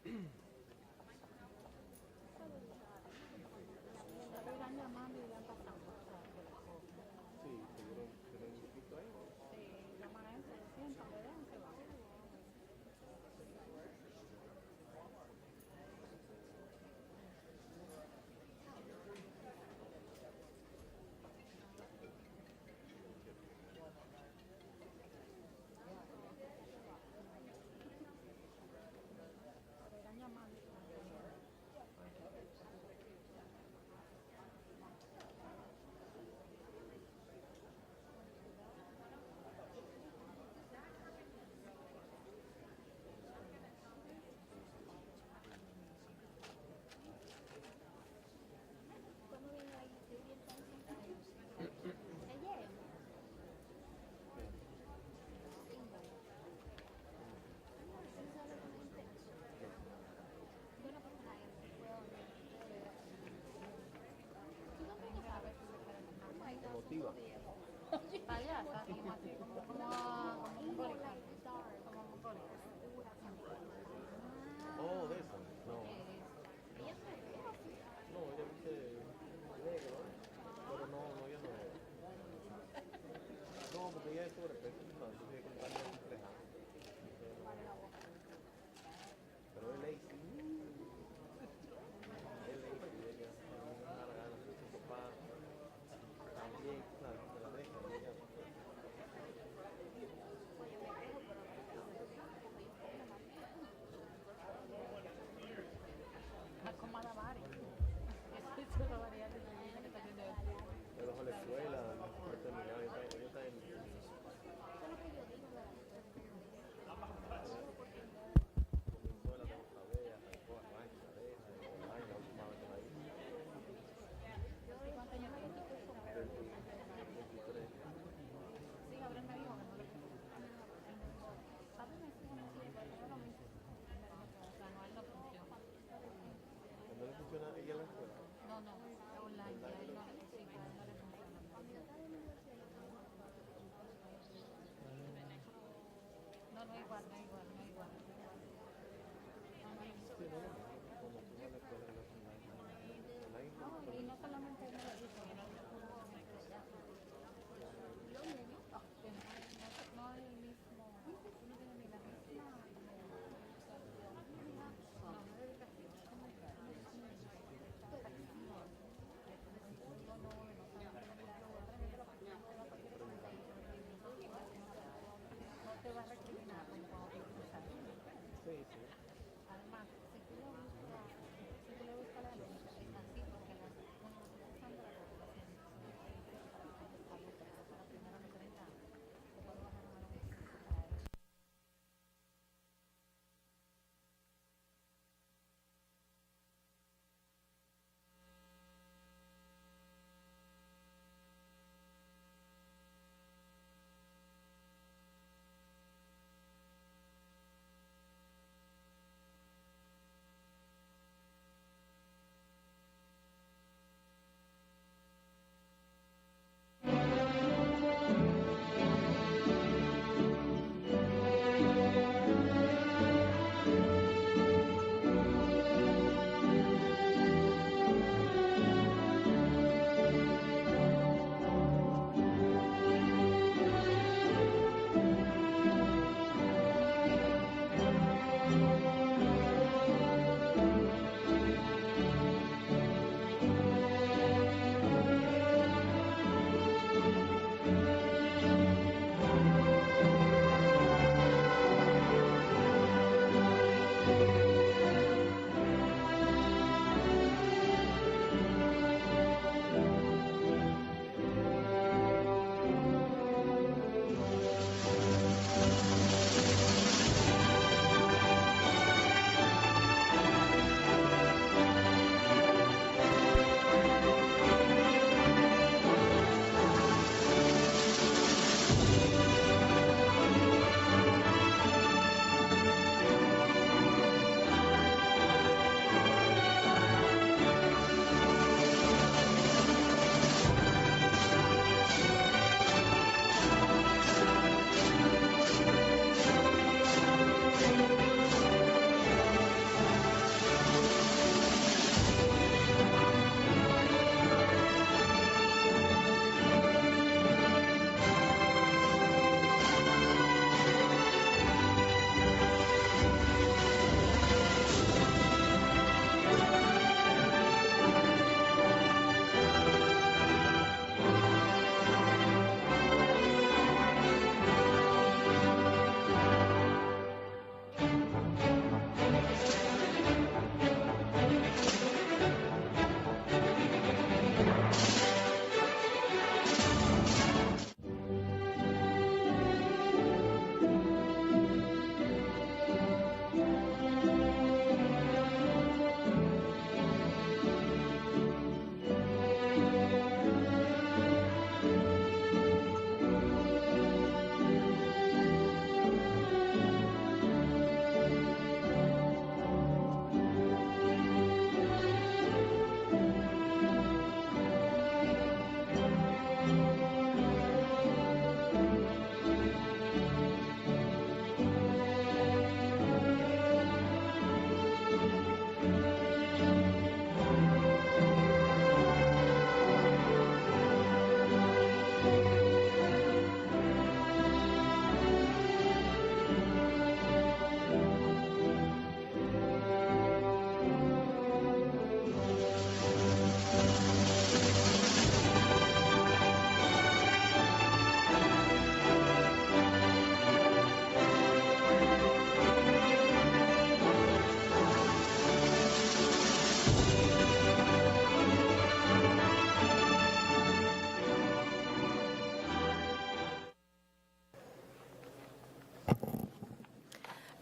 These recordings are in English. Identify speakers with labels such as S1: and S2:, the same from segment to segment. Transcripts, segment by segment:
S1: Eran llamados y iban pasando por el joven.
S2: Sí, tuvieron un grupito ahí.
S1: Sí, llaman a eso, se sientan, le dan, se van. Eran llamados.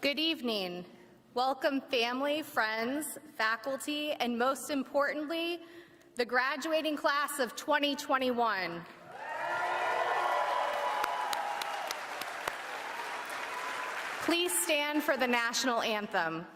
S3: Good evening. Welcome family, friends, faculty, and most importantly, the graduating class of 2021. Please stand for the national anthem.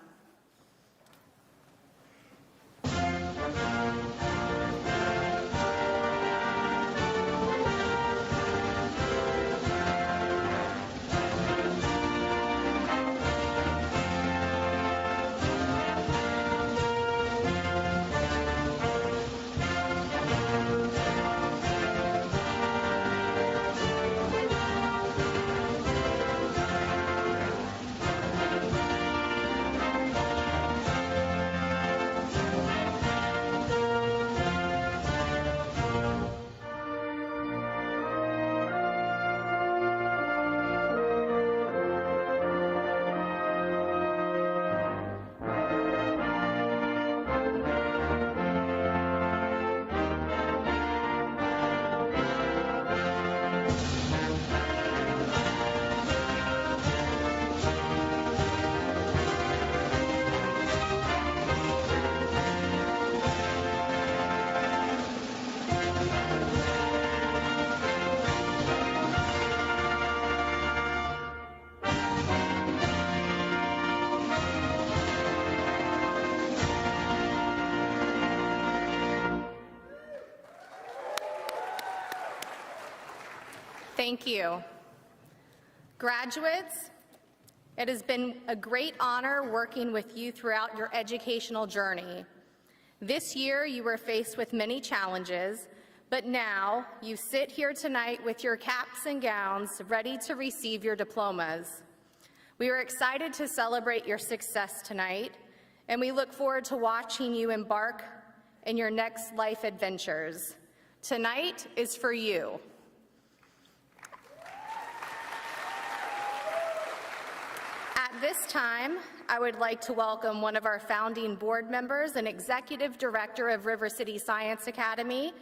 S3: Thank you. Graduates, it has been a great honor working with you throughout your educational journey. This year, you were faced with many challenges, but now you sit here tonight with your caps and gowns ready to receive your diplomas. We are excited to celebrate your success tonight, and we look forward to watching you embark in your next life adventures. Tonight is for you. At this time, I would like to welcome one of our founding board members and Executive Director of River City Science Academy,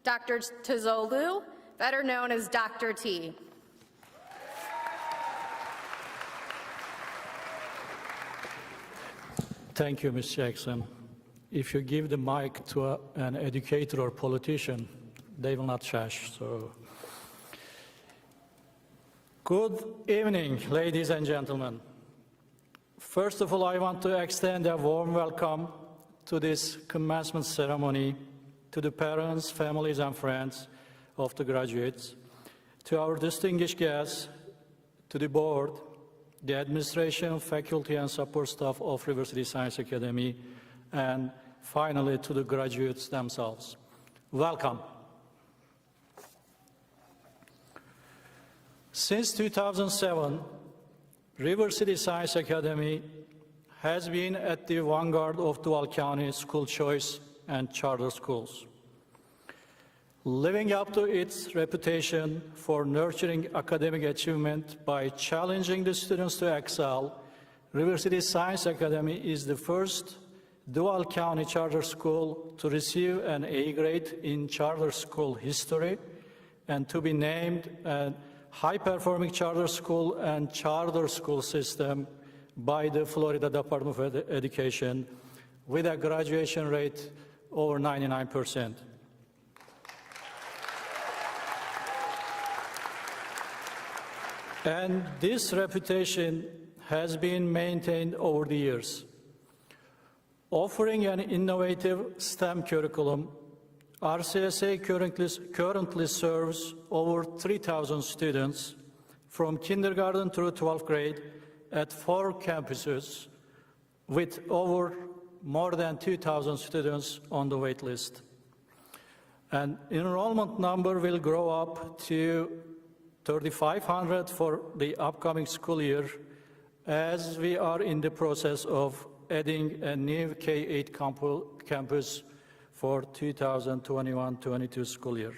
S3: Dr. Tozolu, better known as Dr. T.
S4: Thank you, Ms. Jackson. If you give the mic to an educator or politician, they will not chash. So, good evening, ladies and gentlemen. First of all, I want to extend a warm welcome to this commencement ceremony to the parents, families, and friends of the graduates, to our distinguished guests, to the board, the administration, faculty, and support staff of River City Science Academy, and finally to the graduates themselves. Welcome. Since 2007, River City Science Academy has been at the vanguard of dual county school choice and charter schools. Living up to its reputation for nurturing academic achievement by challenging the students to excel, River City Science Academy is the first dual county charter school to receive an A grade in charter school history and to be named a high-performing charter school and charter school system by the Florida Department of Education with a graduation rate over 99%. And this reputation has been maintained over the years. Offering an innovative STEM curriculum, RCSA currently serves over 3,000 students from kindergarten through 12th grade at 4 campuses with over more than 2,000 students on the wait list. And enrollment number will grow up to 3,500 for the upcoming school year as we are in the process of adding a new K-8 campus for 2021-22 school year.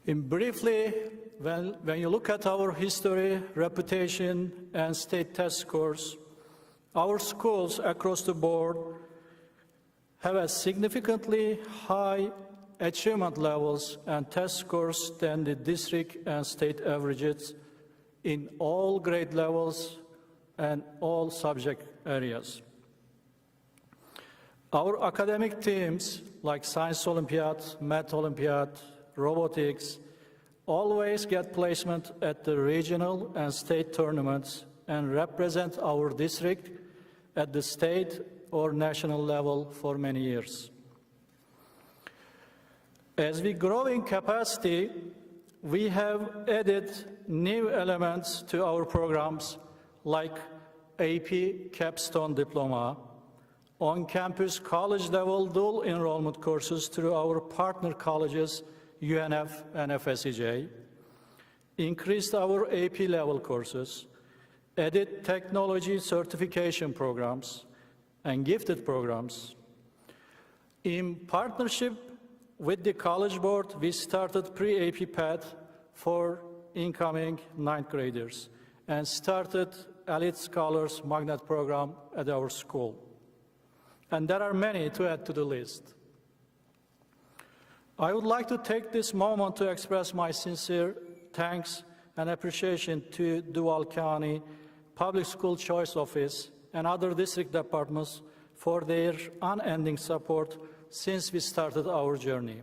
S4: Briefly, when you look at our history, reputation, and state test scores, our schools across the board have a significantly high achievement levels and test scores than the district and state averages in all grade levels and all subject areas. Our academic teams like Science Olympiad, Math Olympiad, Robotics always get placement at the regional and state tournaments and represent our district at the state or national level for many years. As we grow in capacity, we have added new elements to our programs like AP Capstone Diploma, on-campus college-level dual enrollment courses through our partner colleges UNF and FSEJ, increased our AP level courses, added technology certification programs, and gifted programs. In partnership with the College Board, we started pre-AP path for incoming 9th graders and started Elite Scholars Magnet program at our school. And there are many to add to the list. I would like to take this moment to express my sincere thanks and appreciation to Duval County Public School Choice Office and other district departments for their unending support since we started our journey.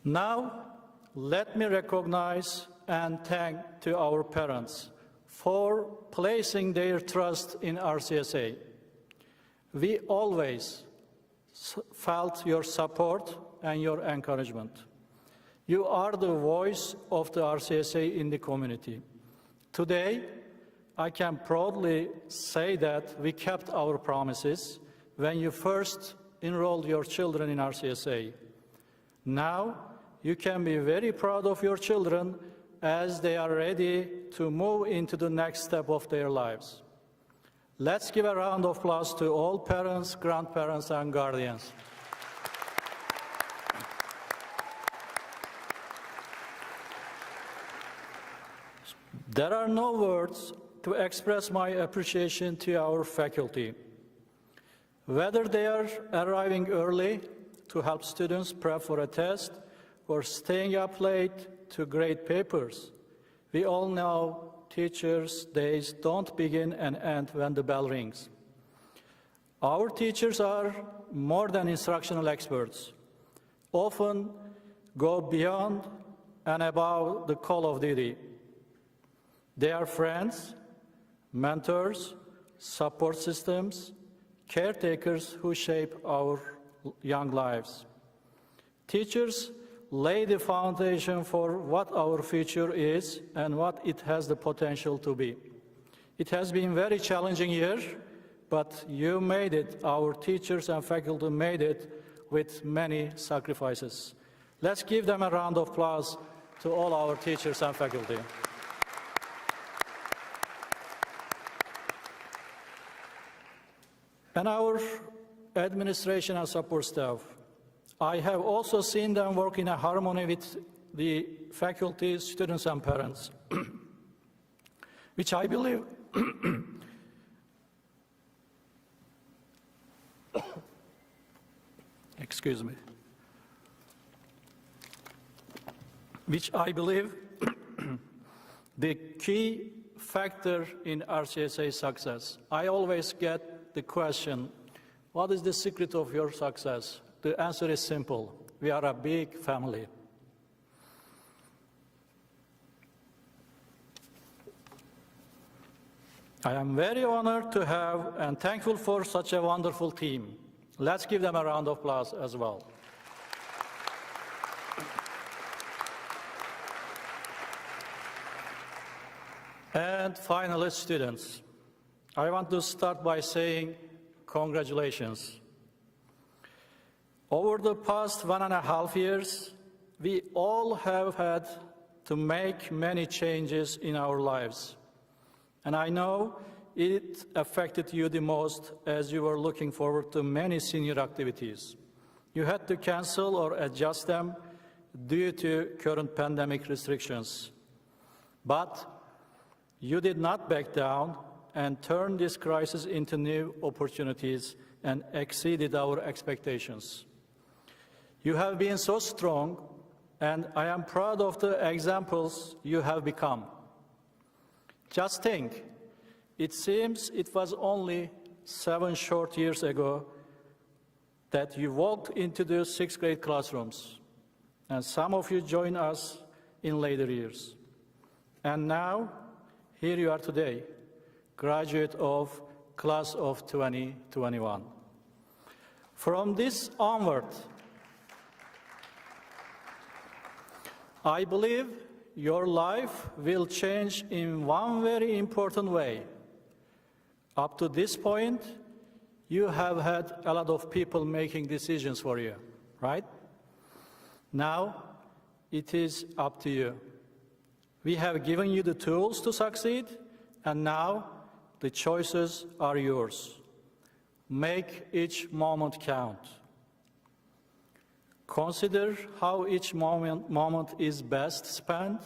S4: Now, let me recognize and thank to our parents for placing their trust in RCSA. We always felt your support and your encouragement. You are the voice of the RCSA in the community. Today, I can proudly say that we kept our promises when you first enrolled your children in RCSA. Now, you can be very proud of your children as they are ready to move into the next step of their lives. Let's give a round of applause to all parents, grandparents, and guardians. There are no words to express my appreciation to our faculty. Whether they are arriving early to help students prep for a test or staying up late to grade papers, we all know teachers' days don't begin and end when the bell rings. Our teachers are more than instructional experts, often go beyond and above the call of duty. They are friends, mentors, support systems, caretakers who shape our young lives. Teachers lay the foundation for what our future is and what it has the potential to be. It has been a very challenging year, but you made it, our teachers and faculty made it with many sacrifices. Let's give them a round of applause to all our teachers and faculty. And our administration and support staff. I have also seen them work in a harmony with the faculty, students, and parents, which I believe excuse me, which I believe the key factor in RCSA success. I always get the question, what is the secret of your success? The answer is simple. We are a big family. I am very honored to have and thankful for such a wonderful team. Let's give them a round of applause as well. And finally, students, I want to start by saying congratulations. Over the past 1.5 years, we all have had to make many changes in our lives. And I know it affected you the most as you were looking forward to many senior activities. You had to cancel or adjust them due to current pandemic restrictions. But you did not back down and turned this crisis into new opportunities and exceeded our expectations. You have been so strong and I am proud of the examples you have become. Just think, it seems it was only 7 short years ago that you walked into the 6th grade classrooms, and some of you joined us in later years. And now, here you are today, graduate of class of 2021. From this onward, I believe your life will change in one very important way. Up to this point, you have had a lot of people making decisions for you, right? Now, it is up to you. We have given you the tools to succeed, and now the choices are yours. Make each moment count. Consider how each moment is best spent,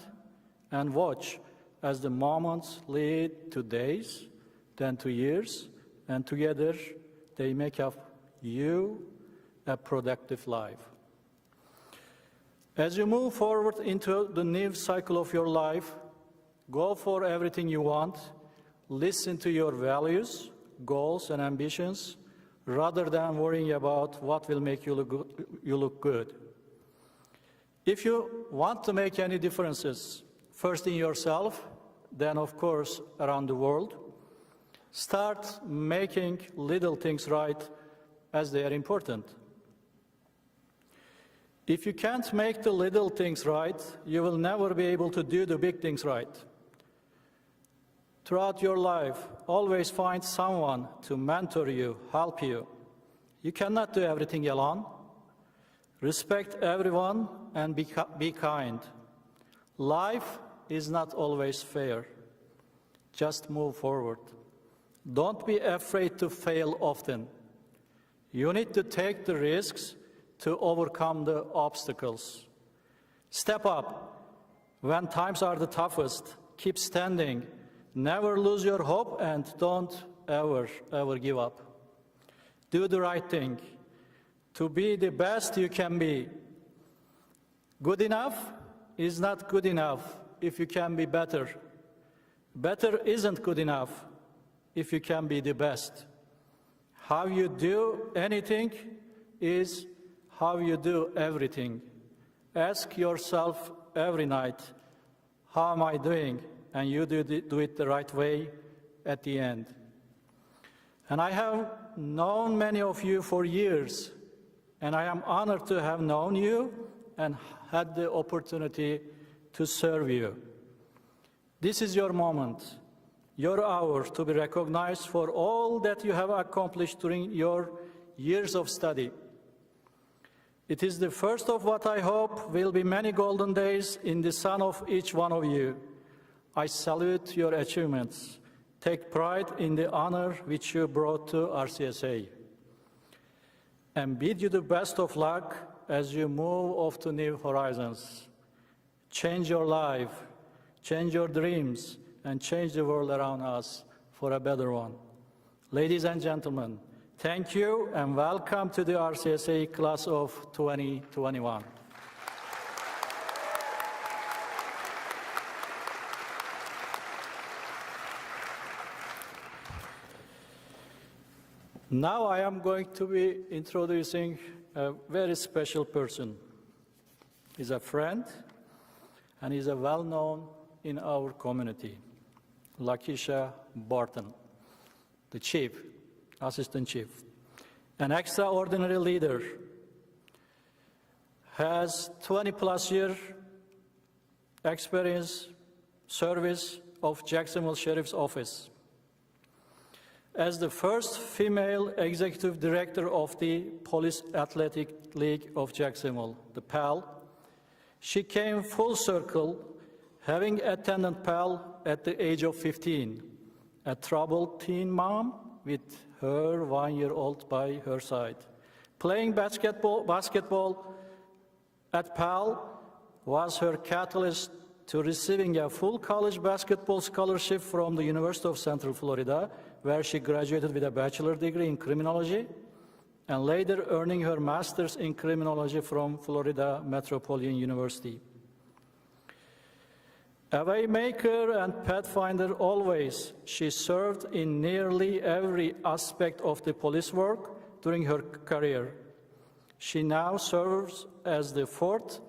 S4: and watch as the moments lead to days, then to years, and together they make up you a productive life. As you move forward into the new cycle of your life, go for everything you want, listen to your values, goals, and ambitions, rather than worrying about what will make you look good. If you want to make any differences, first in yourself, then of course around the world, start making little things right as they are important. If you can't make the little things right, you will never be able to do the big things right. Throughout your life, always find someone to mentor you, help you. You cannot do everything alone. Respect everyone and be kind. Life is not always fair. Just move forward. Don't be afraid to fail often. You need to take the risks to overcome the obstacles. Step up when times are the toughest. Keep standing. Never lose your hope, and don't ever give up. Do the right thing to be the best you can be. Good enough is not good enough if you can be better. Better isn't good enough if you can be the best. How you do anything is how you do everything. Ask yourself every night, how am I doing? And you do it the right way at the end. And I have known many of you for years, and I am honored to have known you and had the opportunity to serve you. This is your moment, your hour to be recognized for all that you have accomplished during your years of study. It is the first of what I hope will be many golden days in the sun of each one of you. I salute your achievements. Take pride in the honor which you brought to RCSA. And bid you the best of luck as you move off to new horizons. Change your life, change your dreams, and change the world around us for a better one. Ladies and gentlemen, thank you and welcome to the RCSA class of 2021. Now I am going to be introducing a very special person. He's a friend and he's a well-known in our community, Lakeisha Barton, the chief, assistant chief, an extraordinary leader, has 20-plus year experience, service of Jacksonville Sheriff's Office. As the first female executive director of the Police Athletic League of Jacksonville, the PAL, she came full circle, having attended PAL at the age of 15, a troubled teen mom with her 1-year-old by her side. Playing basketball at PAL was her catalyst to receiving a full college basketball scholarship from the University of Central Florida, where she graduated with a bachelor's degree in criminology and later earning her master's in criminology from Florida Metropolitan University. A waymaker and pathfinder always, she served in nearly every aspect of the police work during her career. She now serves as the 4th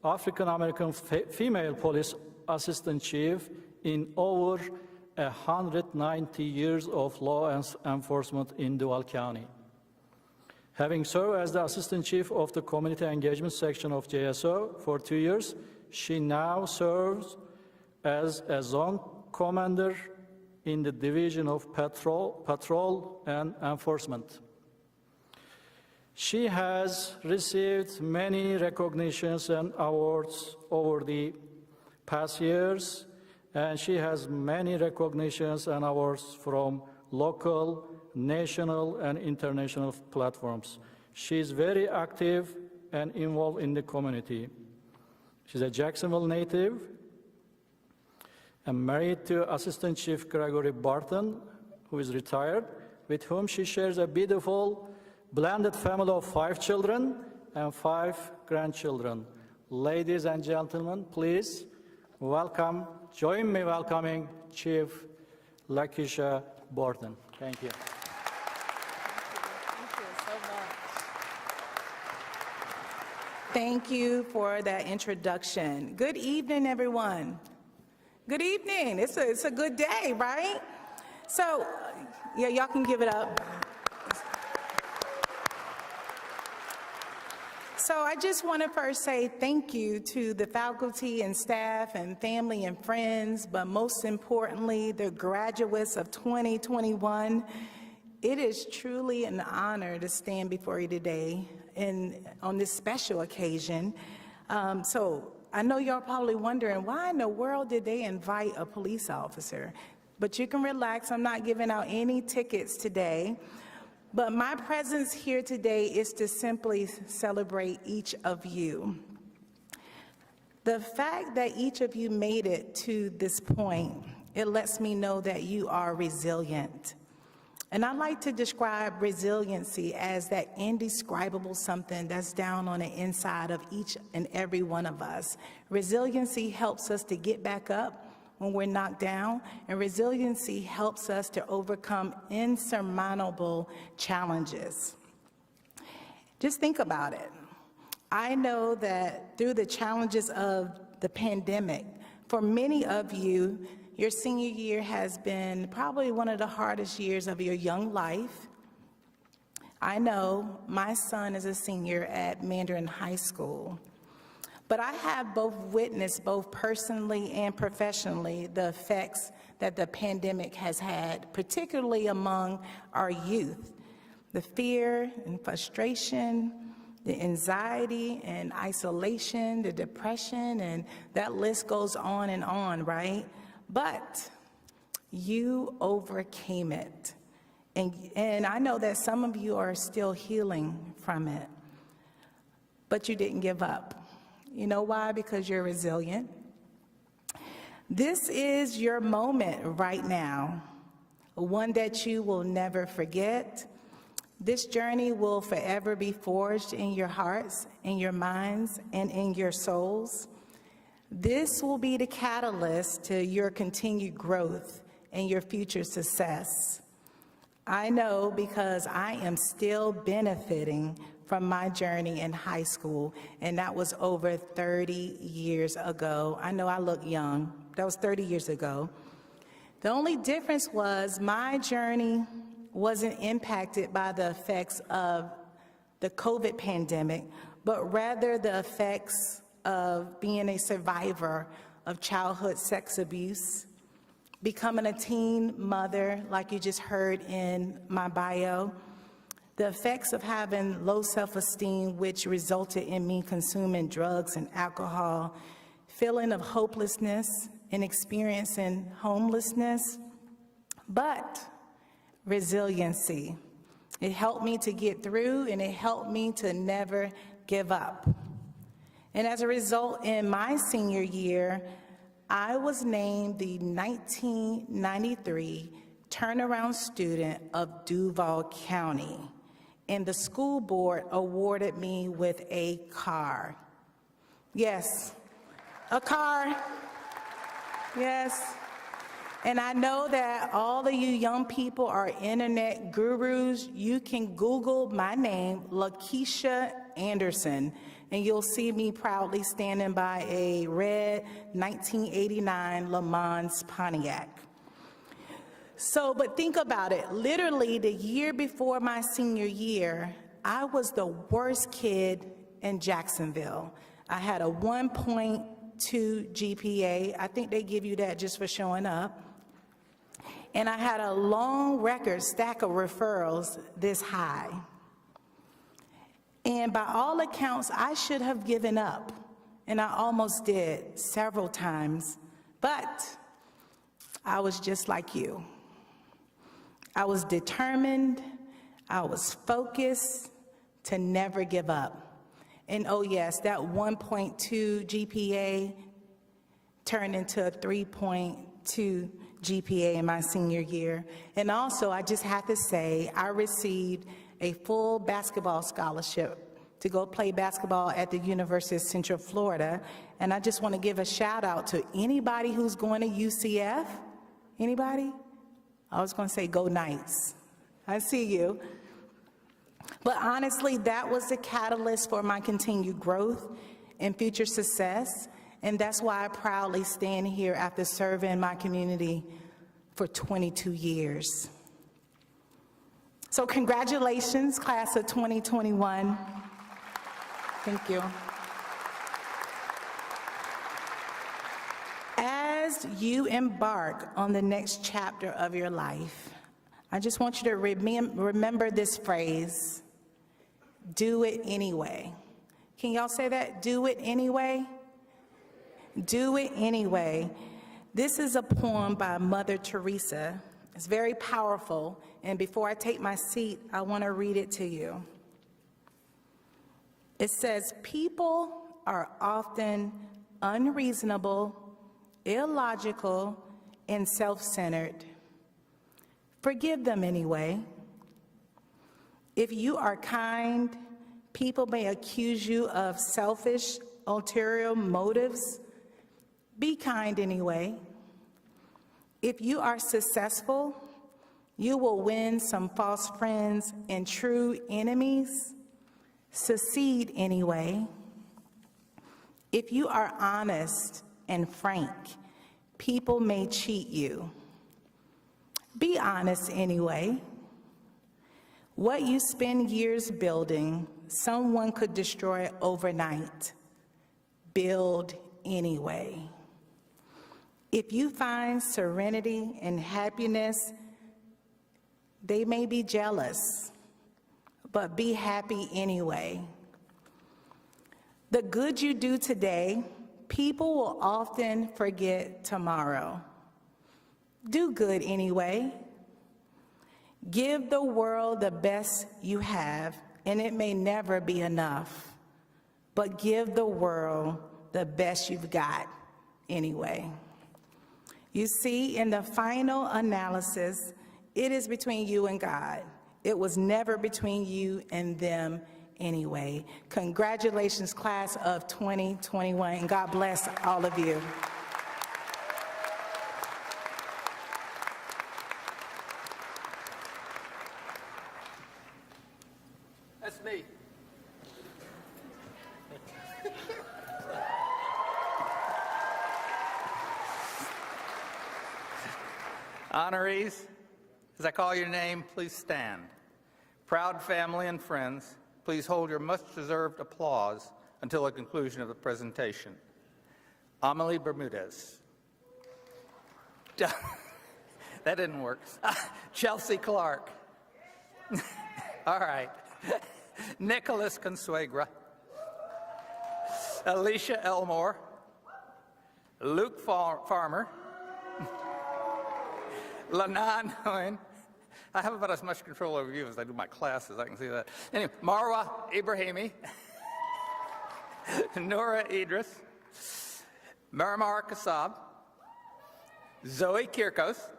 S4: African-American female police assistant chief in over 190 years of law enforcement in Duval County. Having served as the assistant chief of the community engagement section of JSO for 2 years, she now serves as a zone commander in the Division of Patrol and Enforcement. She has received many recognitions and awards over the past years, and she has many recognitions and awards from local, national, and international platforms. She is very active and involved in the community. She's a Jacksonville native and married to Assistant Chief Gregory Barton, who is retired, with whom she shares a beautiful blended family of 5 children and 5 grandchildren. Ladies and gentlemen, please welcome, join me welcoming Chief Lakeisha Barton. Thank you.
S1: Thank you so much.
S5: Thank you for that introduction. Good evening, everyone. Good evening. It's a good day, right? So, yeah, y'all can give it up. So I just want to first say thank you to the faculty and staff and family and friends, but most importantly, the graduates of 2021. It is truly an honor to stand before you today on this special occasion. So I know y'all probably wondering, why in the world did they invite a police officer? But you can relax, I'm not giving out any tickets today. But my presence here today is to simply celebrate each of you. The fact that each of you made it to this point, it lets me know that you are resilient. And I like to describe resiliency as that indescribable something that's down on the inside of each and every one of us. Resiliency helps us to get back up when we're knocked down, and resiliency helps us to overcome insurmountable challenges. Just think about it. I know that through the challenges of the pandemic, for many of you, your senior year has been probably one of the hardest years of your young life. I know my son is a senior at Mandarin High School. But I have both witnessed, both personally and professionally, the effects that the pandemic has had, particularly among our youth. The fear and frustration, the anxiety and isolation, the depression, and that list goes on, right? But you overcame it. And I know that some of you are still healing from it, but you didn't give up. You know why? Because you're resilient. This is your moment right now, one that you will never forget. This journey will forever be forged in your hearts, in your minds, and in your souls. This will be the catalyst to your continued growth and your future success. I know because I am still benefiting from my journey in high school, and that was over 30 years ago. I know I look young. That was 30 years ago. The only difference was my journey wasn't impacted by the effects of the COVID pandemic, but rather the effects of being a survivor of childhood sex abuse, becoming a teen mother, like you just heard in my bio, the effects of having low self-esteem, which resulted in me consuming drugs and alcohol, feeling of hopelessness and experiencing homelessness, but resiliency. It helped me to get through, and it helped me to never give up. And as a result, in my senior year, I was named the 1993 Turnaround Student of Duval County. and the school board awarded me with a car. Yes, a car. Yes. And I know that all of you young people are internet gurus. You can Google my name, Lakeisha Anderson, and you'll see me proudly standing by a red 1989 Le Mans Pontiac. So, but think about it. Literally, the year before my senior year, I was the worst kid in Jacksonville. I had a 1.2 GPA. I think they give you that just for showing up. And I had a long record stack of referrals this high. And by all accounts, I should have given up. And I almost did several times. But I was just like you. I was determined, I was focused to never give up. And oh yes, that 1.2 GPA turned into a 3.2 GPA in my senior year. And also, I just have to say, I received a full basketball scholarship to go play basketball at the University of Central Florida. And I just want to give a shout out to anybody who's going to UCF. Anybody? I was going to say go Knights. I see you. But honestly, that was the catalyst for my continued growth and future success. And that's why I proudly stand here after serving my community for 22 years. So congratulations, class of 2021. Thank you. As you embark on the next chapter of your life, I just want you to remember this phrase, do it anyway. Can y'all say that? Do it anyway? Do it anyway. This is a poem by Mother Teresa. It's very powerful, and before I take my seat, I want to read it to you. It says, people are often unreasonable, illogical, and self-centered. Forgive them anyway. If you are kind, people may accuse you of selfish, ulterior motives. Be kind anyway. If you are successful, you will win some false friends and true enemies. Succeed anyway. If you are honest and frank, people may cheat you. Be honest anyway. What you spend years building, someone could destroy overnight. Build anyway. If you find serenity and happiness, they may be jealous, but be happy anyway. The good you do today, people will often forget tomorrow. Do good anyway. Give the world the best you have, and it may never be enough, but give the world the best you've got anyway. You see, in the final analysis, it is between you and God. It was never between you and them anyway. Congratulations, class of 2021, and God bless all of you.
S6: That's me. Honorees, as I call your name, please stand. Proud family and friends, please hold your much-deserved applause until the conclusion of the presentation. Amelie Bermudez. That didn't work. Chelsea Clark. All right. Nicholas Consuegra. Alicia Elmore. Luke Farmer. Lanan Hoen. I have about as much control over you as I do my classes, I can see that. Anyway, Marwa Ibrahimi. Nora Idris. Marimar Kassab. Zoe Kirkos.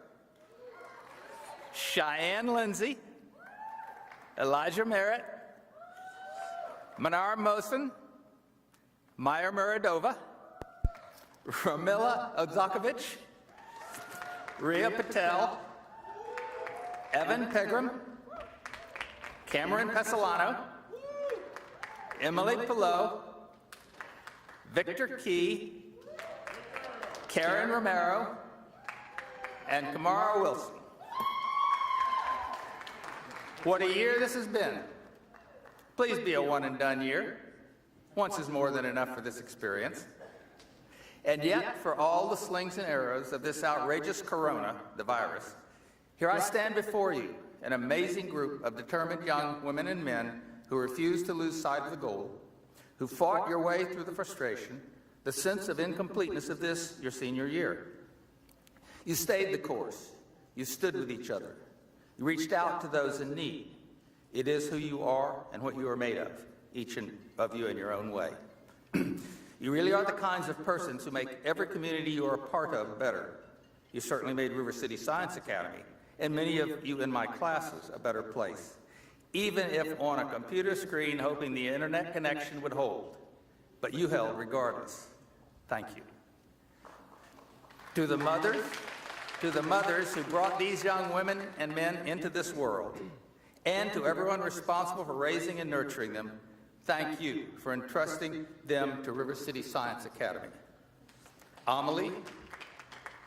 S6: Cheyenne Lindsay. Elijah Merritt, Manar Mosin, Maya Muradova, Ramila Odzakovich, Ria Patel, Evan Pegram, Cameron Pesolano, Emily Pillow, Victor Key, Karen Romero, and Kamara Wilson. What a year this has been. Please be a one and done year. Once is more than enough for this experience. And yet, for all the slings and arrows of this outrageous corona, the virus, here I stand before you, an amazing group of determined young women and men who refuse to lose sight of the goal, who fought your way through the frustration, the sense of incompleteness of this, your senior year. You stayed the course. You stood with each other. You reached out to those in need. It is who you are and what you are made of, each of you in your own way. You really are the kinds of persons who make every community you are a part of better. You certainly made River City Science Academy, and many of you in my classes, a better place, even if on a computer screen hoping the internet connection would hold. But you held regardless. Thank you. To the mothers who brought these young women and men into this world, and to everyone responsible for raising and nurturing them, thank you for entrusting them to River City Science Academy. Amelie,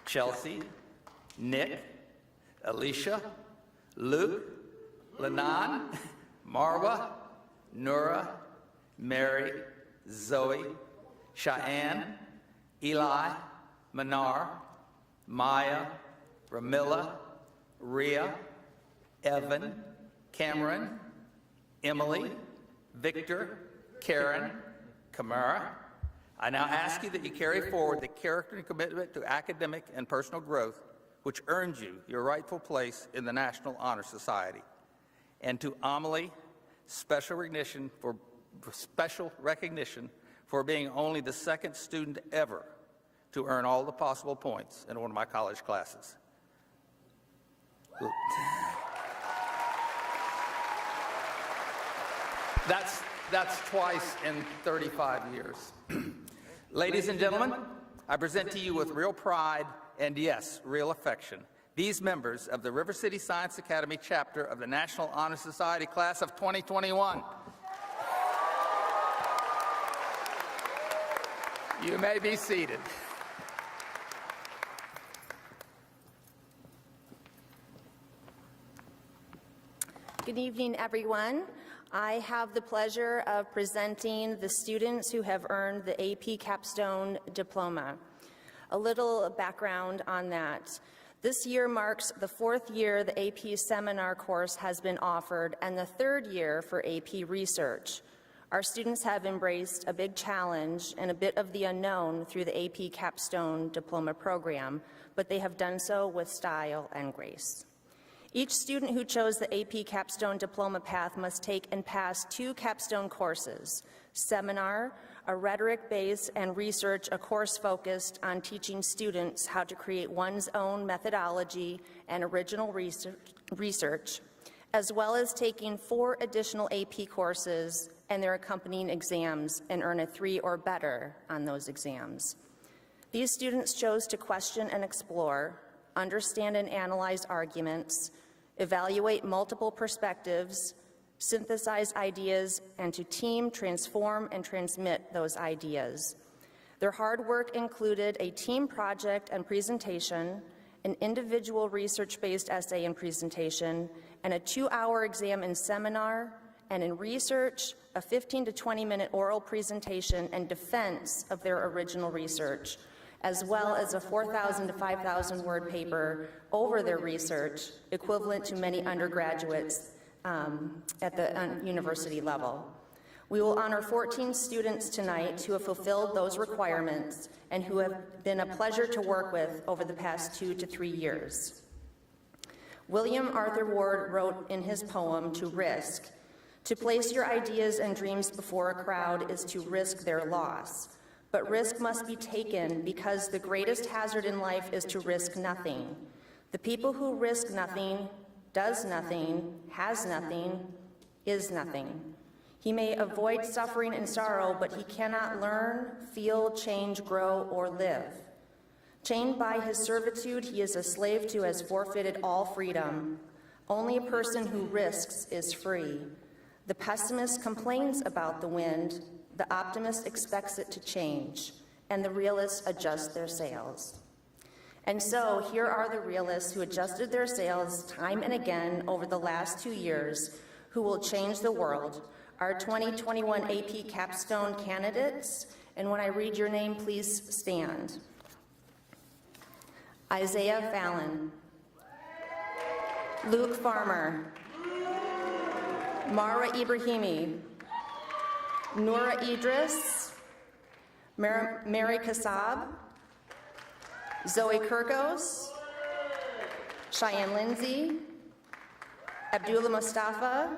S6: Chelsea, Nick, Alicia, Luke, Lenan, Marwa, Nura, Mary, Zoe, Cheyenne, Eli, Manar, Maya, Ramila, Ria, Evan, Cameron, Emily, Victor, Karen, Kamara. I now ask you that you carry forward the character and commitment to academic and personal growth which earned you your rightful place in the National Honor Society. And to Amelie, special recognition for being only the second student ever to earn all the possible points in one of my college classes. That's twice in 35 years. Ladies and gentlemen, I present to you with real pride and, yes, real affection, these members of the River City Science Academy chapter of the National Honor Society class of 2021. You may be seated.
S7: Good evening, everyone. I have the pleasure of presenting the students who have earned the AP Capstone Diploma. A little background on that. This year marks the 4th year the AP Seminar course has been offered and the 3rd year for AP Research. Our students have embraced a big challenge and a bit of the unknown through the AP Capstone Diploma program, but they have done so with style and grace. Each student who chose the AP Capstone Diploma path must take and pass 2 capstone courses: Seminar, a rhetoric-based, and Research, a course focused on teaching students how to create one's own methodology and original research, as well as taking 4 additional AP courses and their accompanying exams and earn a 3 or better on those exams. These students chose to question and explore, understand and analyze arguments, evaluate multiple perspectives, synthesize ideas, and to team, transform, and transmit those ideas. Their hard work included a team project and presentation, an individual research-based essay and presentation, and a 2-hour exam in Seminar, and in Research, a 15 to 20-minute oral presentation and defense of their original research, as well as a 4,000 to 5,000 word paper over their research, equivalent to many undergraduates at the university level. We will honor 14 students tonight who have fulfilled those requirements and who have been a pleasure to work with over the past 2 to 3 years. William Arthur Ward wrote in his poem, "To Risk," "To place your ideas and dreams before a crowd is to risk their loss. But risk must be taken because the greatest hazard in life is to risk nothing. The people who risk nothing, does nothing, has nothing, is nothing. He may avoid suffering and sorrow, but he cannot learn, feel, change, grow, or live. Chained by his servitude, he is a slave to has forfeited all freedom. Only a person who risks is free. The pessimist complains about the wind, the optimist expects it to change, and the realists adjust their sails. And so here are the realists who adjusted their sails time and again over the last 2 years, who will change the world. Our 2021 AP Capstone candidates, and when I read your name, please stand. Isaiah Fallon, Luke Farmer, Mara Ibrahimi, Noura Idris, Mary Kassab, Zoe Kirkos, Cheyenne Lindsay, Abdullah Mustafa,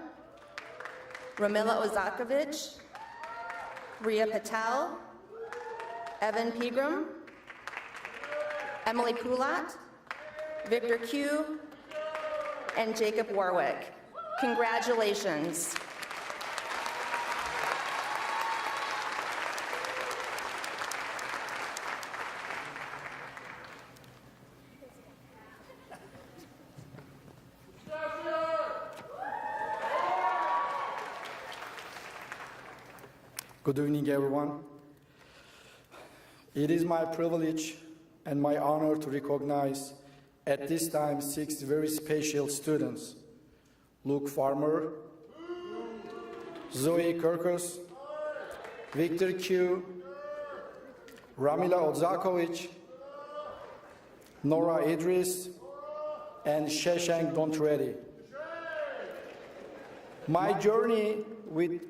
S7: Ramila Ozakovich, Ria Patel, Evan Pegram, Emily Poulat, Victor Q, and Jacob Warwick. Congratulations.
S8: Good evening, everyone. It is my privilege and my honor to recognize at this time 6 very special students: Luke Farmer, Zoe Kirkos, Victor Q, Ramila Ozakovich, Noura Idris, and Shashank Dontredi. My journey with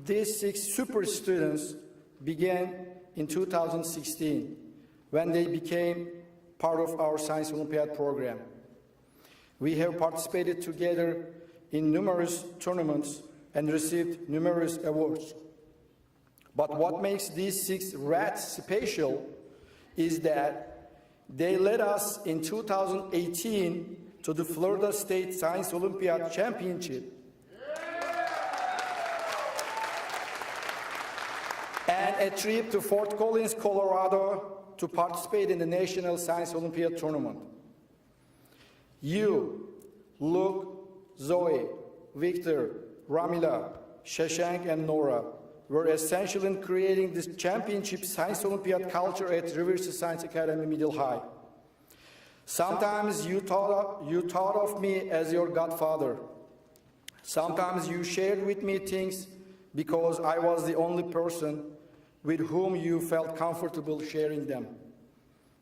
S8: these 6 super students began in 2016 when they became part of our Science Olympiad program. We have participated together in numerous tournaments and received numerous awards. But what makes these 6 rats special is that they led us in 2018 to the Florida State Science Olympiad Championship and a trip to Fort Collins, Colorado to participate in the National Science Olympiad Tournament. You, Luke, Zoe, Victor, Ramila, Shashank, and Noura were essential in creating this championship Science Olympiad culture at Riverside Science Academy Middle High. Sometimes you thought of me as your godfather. Sometimes you shared with me things because I was the only person with whom you felt comfortable sharing them.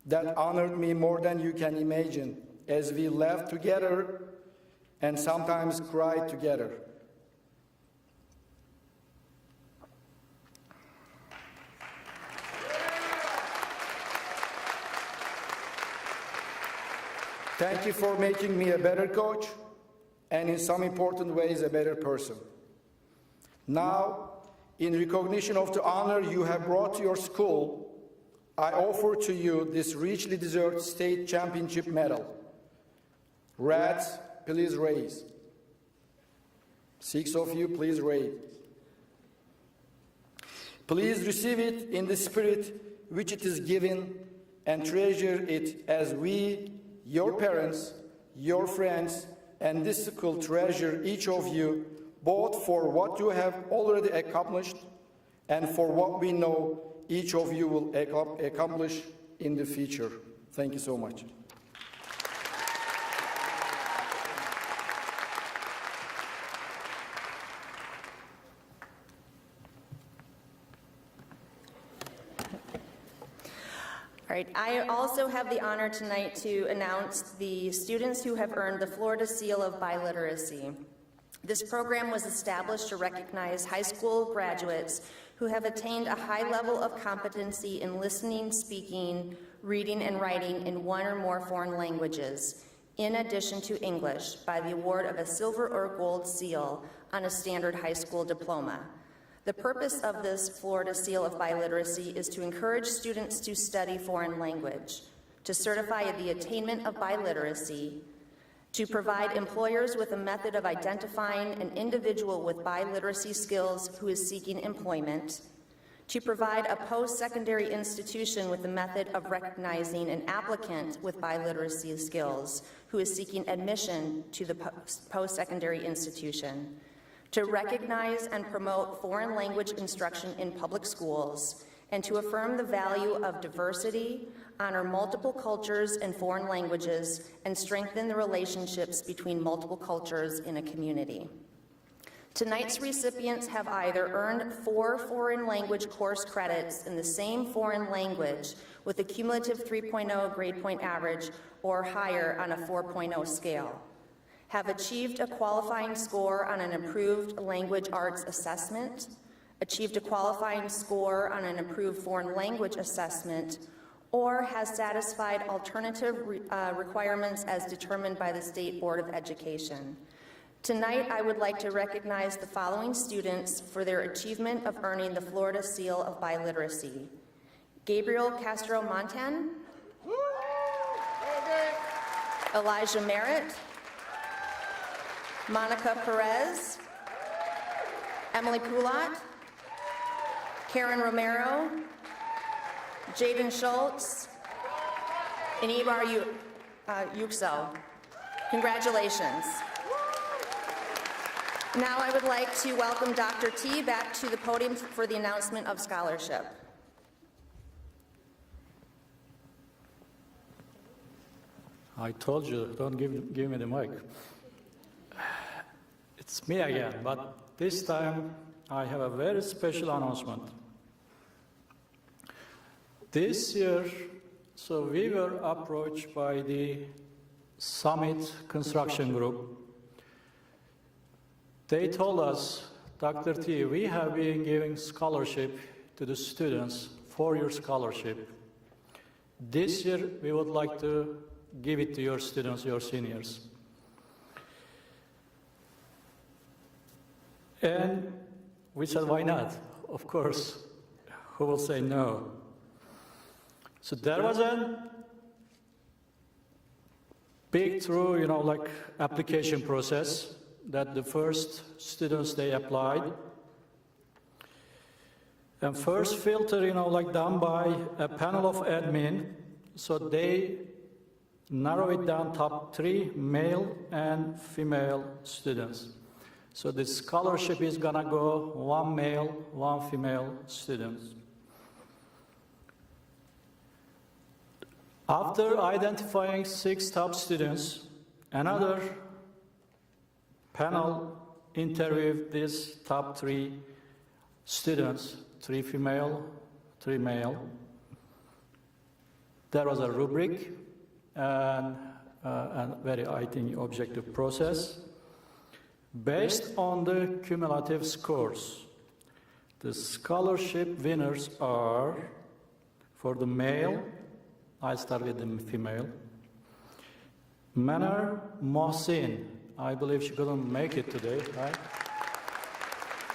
S8: That honored me more than you can imagine as we laughed together and sometimes cried together. Thank you for making me a better coach and in some important ways a better person. Now, in recognition of the honor you have brought to your school, I offer to you this richly deserved state championship medal. Rats, please raise. 6 of you, please raise. Please receive it in the spirit which it is given and treasure it as we, your parents, your friends, and this school treasure each of you, both for what you have already accomplished and for what we know each of you will accomplish in the future. Thank you so much.
S7: All right, I also have the honor tonight to announce the students who have earned the Florida Seal of Biliteracy. This program was established to recognize high school graduates who have attained a high level of competency in listening, speaking, reading, and writing in 1 or more foreign languages, in addition to English, by the award of a silver or gold seal on a standard high school diploma. The purpose of this Florida Seal of Biliteracy is to encourage students to study foreign language, to certify the attainment of biliteracy, to provide employers with a method of identifying an individual with biliteracy skills who is seeking employment, to provide a post-secondary institution with a method of recognizing an applicant with biliteracy skills who is seeking admission to the post-secondary institution, to recognize and promote foreign language instruction in public schools, and to affirm the value of diversity, honor multiple cultures and foreign languages, and strengthen the relationships between multiple cultures in a community. Tonight's recipients have either earned 4 foreign language course credits in the same foreign language with a cumulative 3.0 grade point average or higher on a 4.0 scale, have achieved a qualifying score on an improved language arts assessment, achieved a qualifying score on an improved foreign language assessment, or has satisfied alternative requirements as determined by the State Board of Education. Tonight, I would like to recognize the following students for their achievement of earning the Florida Seal of Biliteracy. Gabriel Castro-Montan, Elijah Merritt, Monica Perez, Emily Poulat, Karen Romero, Jaden Schultz, and Ibar Yüksel. Congratulations. Now I would like to welcome Dr. T back to the podium for the announcement of scholarship.
S4: I told you, don't give me the mic. It's me again, but this time I have a very special announcement. This year, so we were approached by the Summit Construction Group. They told us, Dr. T, we have been giving scholarship to the students, 4-year scholarship. This year, we would like to give it to your students, your seniors. And we said, why not? Of course, who will say no? So there was a big through, application process that the first students, they applied. And first filter, done by a panel of admin. So they narrow it down top 3 male and female students. So the scholarship is gonna go 1 male, 1 female students. After identifying 6 top students, another panel interviewed these top 3 students, 3 female, 3 male. There was a rubric and a very, I think, objective process. Based on the cumulative scores, the scholarship winners are, for the male, I start with the female, Manar Mohsin. I believe she couldn't make it today, right?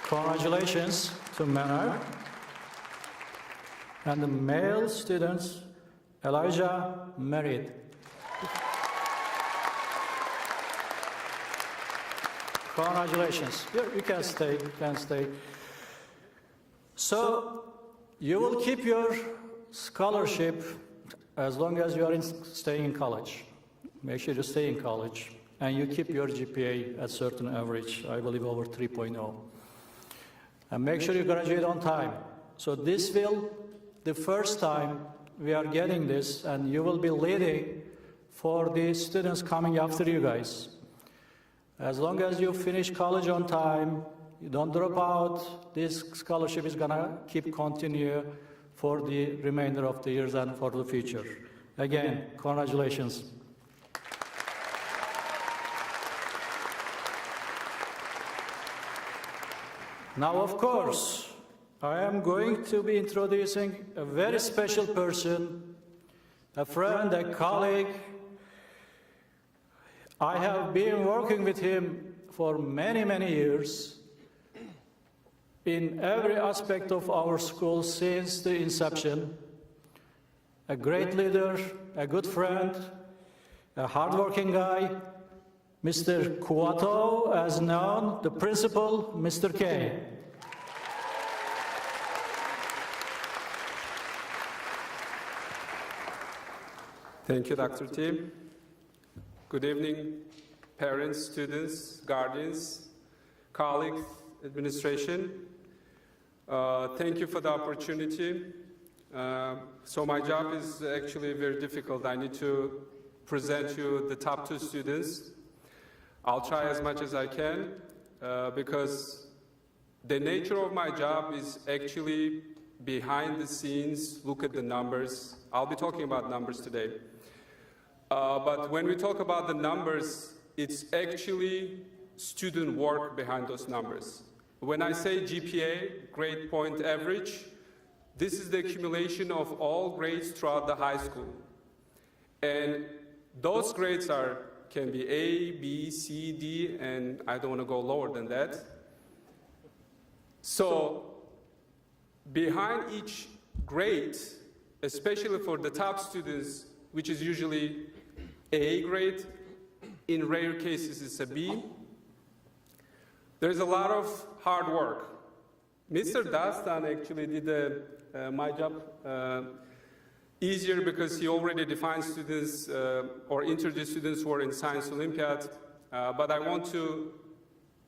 S4: Congratulations to Manar. And the male students, Elijah Merritt. Congratulations. You can stay, So you will keep your scholarship as long as you are staying in college. Make sure you stay in college. And you keep your GPA at certain average, I believe over 3.0. And make sure you graduate on time. So this will, the first time we are getting this, and you will be leading for the students coming after you guys. As long as you finish college on time, you don't drop out, this scholarship is gonna continue for the remainder of the years and for the future. Again, congratulations. Now, of course, I am going to be introducing a very special person, a friend, a colleague. I have been working with him for many, many years in every aspect of our school since the inception. A great leader, a good friend, a hardworking guy, Mr. Kuato, as known, the principal, Mr. K.
S9: Thank you, Dr. Tim. Good evening, parents, students, guardians, colleagues, administration. Thank you for the opportunity. So my job is actually very difficult. I need to present you the top 2 students. I'll try as much as I can because the nature of my job is actually behind the scenes, look at the numbers. I'll be talking about numbers today. But when we talk about the numbers, it's actually student work behind those numbers. When I say GPA, grade point average, this is the accumulation of all grades throughout the high school. And those grades can be A, B, C, D, and I don't want to go lower than that. So behind each grade, especially for the top students, which is usually A grade, in rare cases it's a B, there's a lot of hard work. Mr. Dastan actually did my job easier because he already defined students or introduced students who are in Science Olympiad. But I want to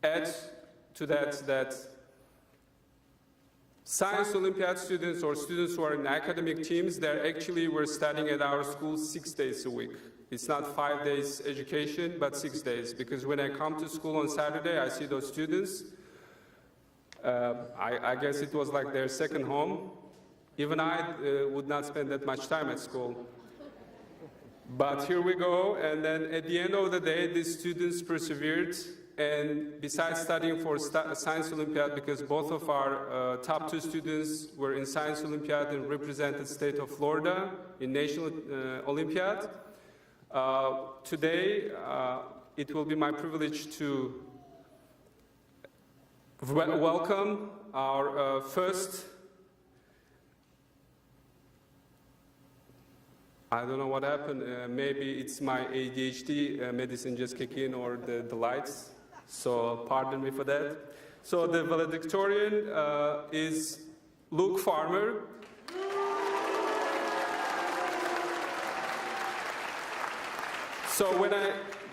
S9: add to that Science Olympiad students or students who are in academic teams, we're studying at our school 6 days a week. It's not 5 days education, but 6 days. Because when I come to school on Saturday, I see those students. I guess it was like their second home. Even I would not spend that much time at school. But here we go, and then at the end of the day, these students persevered, and besides studying for Science Olympiad, because both of our top 2 students were in Science Olympiad and represented the state of Florida in National Olympiad, today it will be my privilege to welcome our first, I don't know what happened, maybe it's my ADHD medicine just kicked in or the lights, so pardon me for that. So the valedictorian is Luke Farmer. So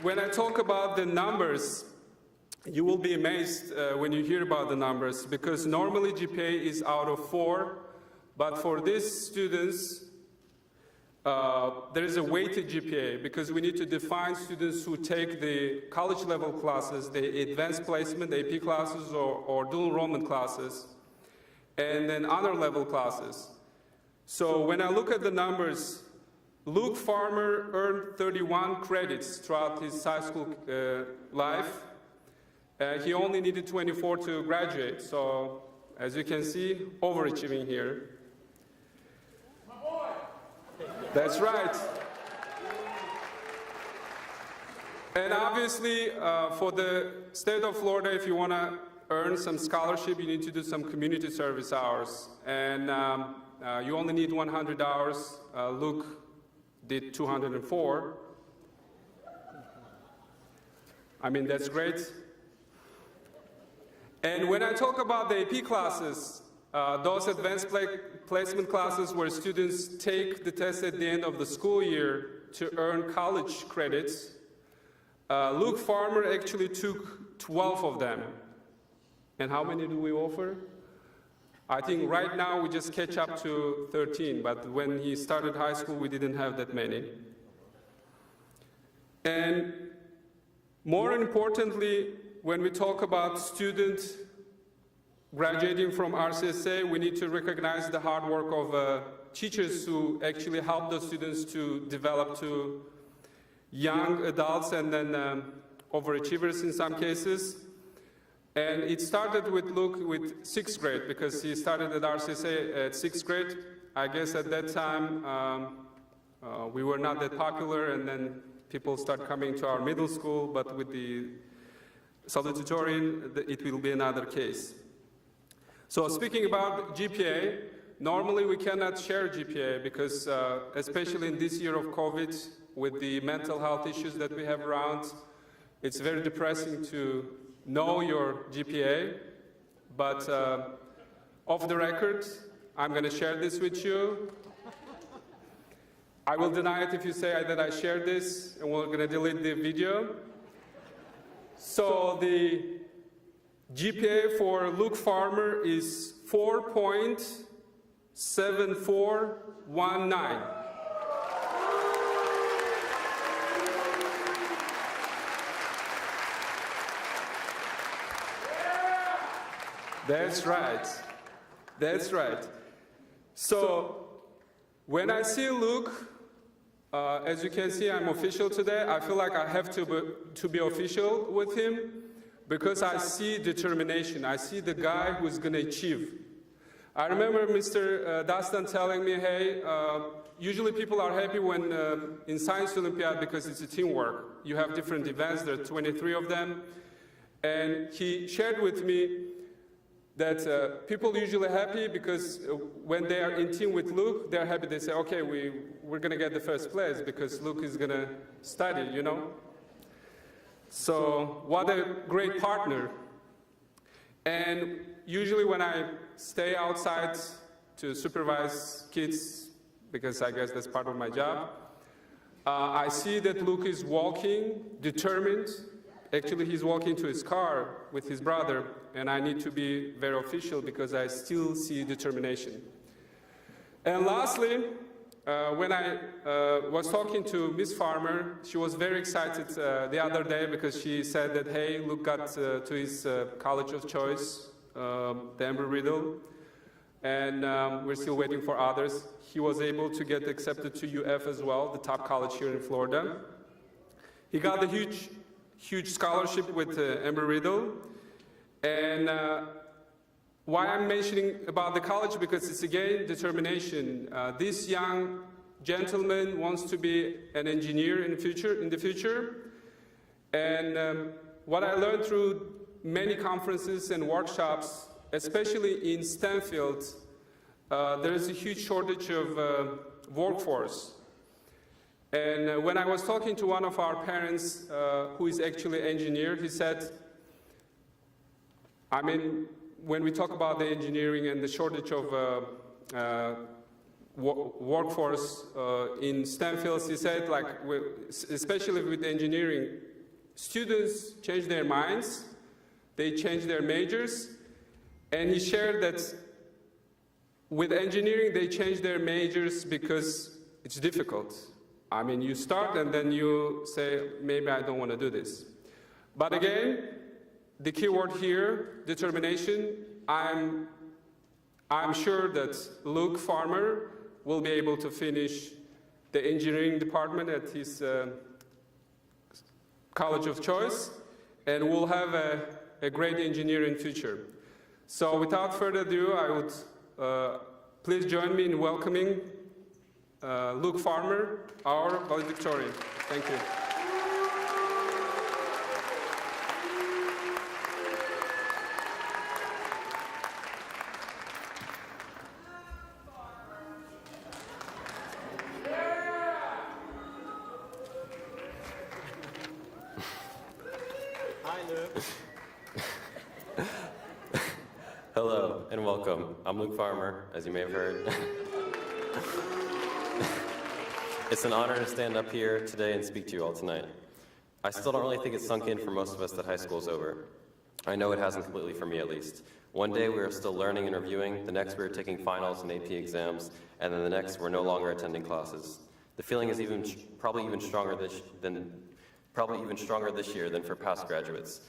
S9: when I talk about the numbers, you will be amazed when you hear about the numbers, because normally GPA is out of 4, but for these students, there is a weighted GPA because we need to define students who take the college level classes, the advanced placement, AP classes, or dual enrollment classes, and then honor level classes. So when I look at the numbers, Luke Farmer earned 31 credits throughout his high school life. He only needed 24 to graduate, so as you can see, overachieving here. That's right. And obviously, for the state of Florida, if you want to earn some scholarship, you need to do some community service hours. And you only need 100 hours. Luke did 204. I mean, that's great. And when I talk about the AP classes, those advanced placement classes where students take the test at the end of the school year to earn college credits, Luke Farmer actually took 12 of them. And how many do we offer? I think right now we just catch up to 13, but when he started high school, we didn't have that many. And more importantly, when we talk about students graduating from RCSA, we need to recognize the hard work of teachers who actually help those students to develop to young adults and then overachievers in some cases. And it started with Luke with 6th grade because he started at RCSA at 6th grade. I guess at that time we were not that popular, and then people start coming to our middle school, but with the Salutatorian, it will be another case. So speaking about GPA, normally we cannot share GPA because especially in this year of COVID, with the mental health issues that we have around, it's very depressing to know your GPA, but off the record, I'm going to share this with you. I will deny it if you say that I shared this, and we're going to delete the video. So the GPA for Luke Farmer is 4.7419. That's right. That's right. So when I see Luke, as you can see, I'm official today. I feel like I have to be official with him because I see determination. I see the guy who's going to achieve. I remember Mr. Dastan telling me, hey, usually people are happy when in Science Olympiad because it's a teamwork. You have different events, there are 23 of them. And he shared with me that people usually happy because when they are in team with Luke, they're happy. They say, okay, we're going to get the first place because Luke is going to study, you know? So what a great partner. And usually when I stay outside to supervise kids, because I guess that's part of my job, I see that Luke is walking, determined. Actually, he's walking to his car with his brother, and I need to be very official because I still see determination. And lastly, when I was talking to Miss Farmer, she was very excited the other day because she said that, hey, Luke got to his college of choice, the Embry-Riddle, and we're still waiting for others. He was able to get accepted to UF as well, the top college here in Florida. He got a huge scholarship with Embry-Riddle. And why I'm mentioning about the college, because it's again determination. This young gentleman wants to be an engineer in the future. And what I learned through many conferences and workshops, especially in STEM fields, there is a huge shortage of workforce. And when I was talking to one of our parents, who is actually an engineer, he said, I mean, when we talk about the engineering and the shortage of workforce in STEM fields, he said, like, especially with engineering, students change their minds, they change their majors, and he shared that with engineering, they change their majors because it's difficult. I mean, you start and then you say, maybe I don't want to do this. But again, the key word here, determination. I'm sure that Luke Farmer will be able to finish the engineering department at his college of choice, and we'll have a great engineer in future. So without further ado, I would please join me in welcoming Luke Farmer, our valedictorian. Thank you.
S2: Hi, Luke.
S10: Hello and welcome. I'm Luke Farmer, as you may have heard. It's an honor to stand up here today and speak to you all tonight. I still don't really think it's sunk in for most of us that high school is over. I know it hasn't completely for me, at least. One day we were still learning and reviewing, the next we were taking finals and AP exams, and then the next we're no longer attending classes. The feeling is probably even stronger this year than for past graduates,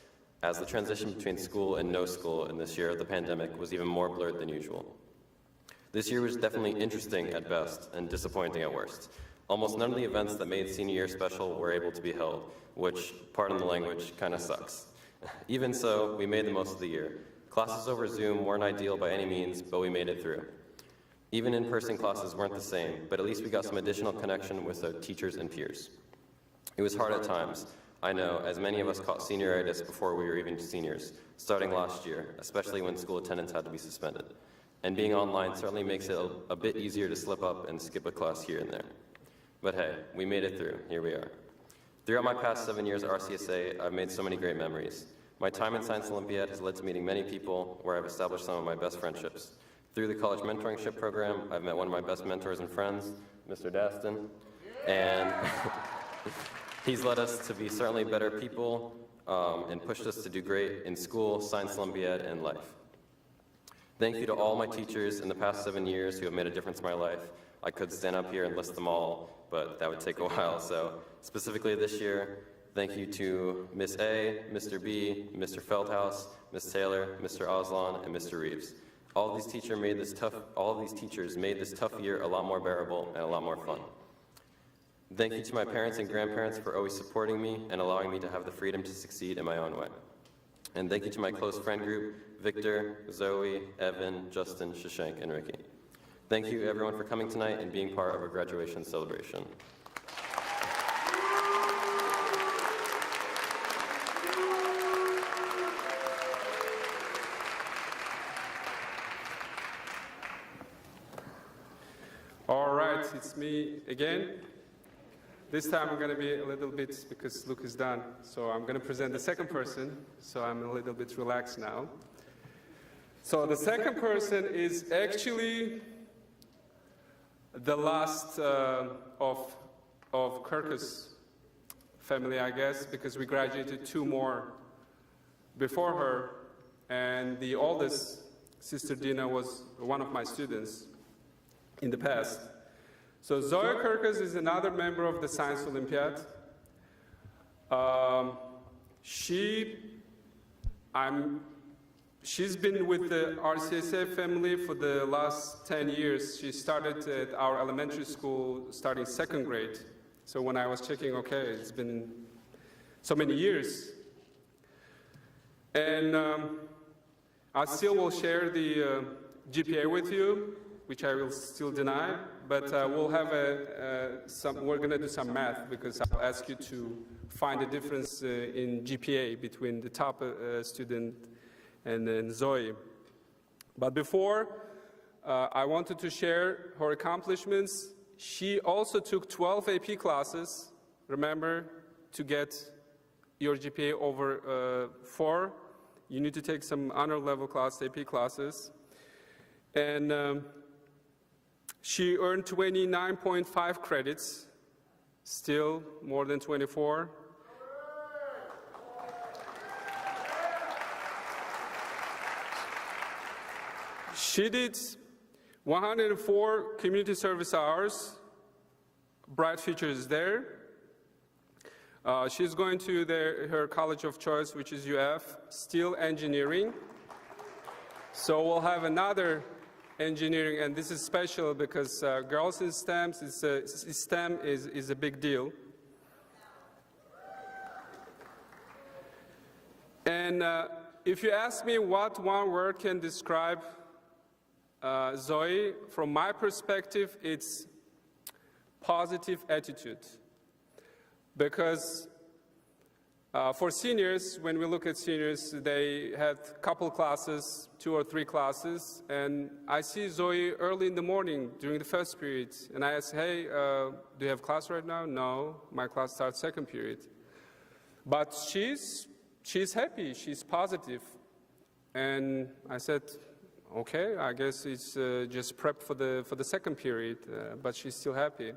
S10: as the transition between school and no school in this year of the pandemic was even more blurred than usual. This year was definitely interesting at best and disappointing at worst. Almost none of the events that made senior year special were able to be held, which, pardon the language, kind of sucks. Even so, we made the most of the year. Classes over Zoom weren't ideal by any means, but we made it through. Even in-person classes weren't the same, but at least we got some additional connection with our teachers and peers. It was hard at times, I know, as many of us caught senioritis before we were even seniors, starting last year, especially when school attendance had to be suspended. And being online certainly makes it a bit easier to slip up and skip a class here and there. But hey, we made it through. Here we are. Throughout my past 7 years at RCSA, I've made so many great memories. My time in Science Olympiad has led to meeting many people where I've established some of my best friendships. Through the college mentorship program, I've met one of my best mentors and friends, Mr. Daston, and he's led us to be certainly better people and pushed us to do great in school, Science Olympiad, and life. Thank you to all my teachers in the past 7 years who have made a difference in my life. I could stand up here and list them all, but that would take a while. So specifically this year, thank you to Miss A, Mr. B, Mr. Feldhaus, Miss Taylor, Mr. Oslan, and Mr. Reeves. All of these teachers made this tough year a lot more bearable and a lot more fun. Thank you to my parents and grandparents for always supporting me and allowing me to have the freedom to succeed in my own way. And thank you to my close friend group, Victor, Zoe, Evan, Justin, Shashank, and Ricky. Thank you everyone for coming tonight and being part of our graduation celebration.
S9: All right, it's me again. This time I'm going to be a little bit, because Luke is done, so I'm going to present the second person, so I'm a little bit relaxed now. So the second person is actually the last of Kirkus family, I guess, because we graduated 2 more before her, and the oldest, Sister Dina, was one of my students in the past. So Zoya Kirkus is another member of the Science Olympiad. She's been with the RCSA family for the last 10 years. She started at our elementary school starting 2nd grade. So when I was checking, okay, it's been so many years. And I still will share the GPA with you, which I will still deny, but we'll have we're gonna do some math, because I'll ask you to find a difference in GPA between the top student and then Zoe. But before, I wanted to share her accomplishments. She also took 12 AP classes. Remember, to get your GPA over 4, you need to take some honor level class AP classes. And she earned 29.5 credits, still more than 24. She did 104 community service hours. Bright future is there. She's going to her college of choice, which is UF, steel engineering. So we'll have another engineering, and this is special because girls in STEM, STEM is a big deal. And if you ask me what one word can describe Zoe, from my perspective, it's positive attitude. Because for seniors, when we look at seniors, they had a couple classes, 2 or 3 classes, and I see Zoe early in the morning during the first period, and I ask, hey, do you have class right now? No, my class starts 2nd period. But she's happy, she's positive. And I said, okay, I guess it's just prep for the 2nd period, but she's still happy.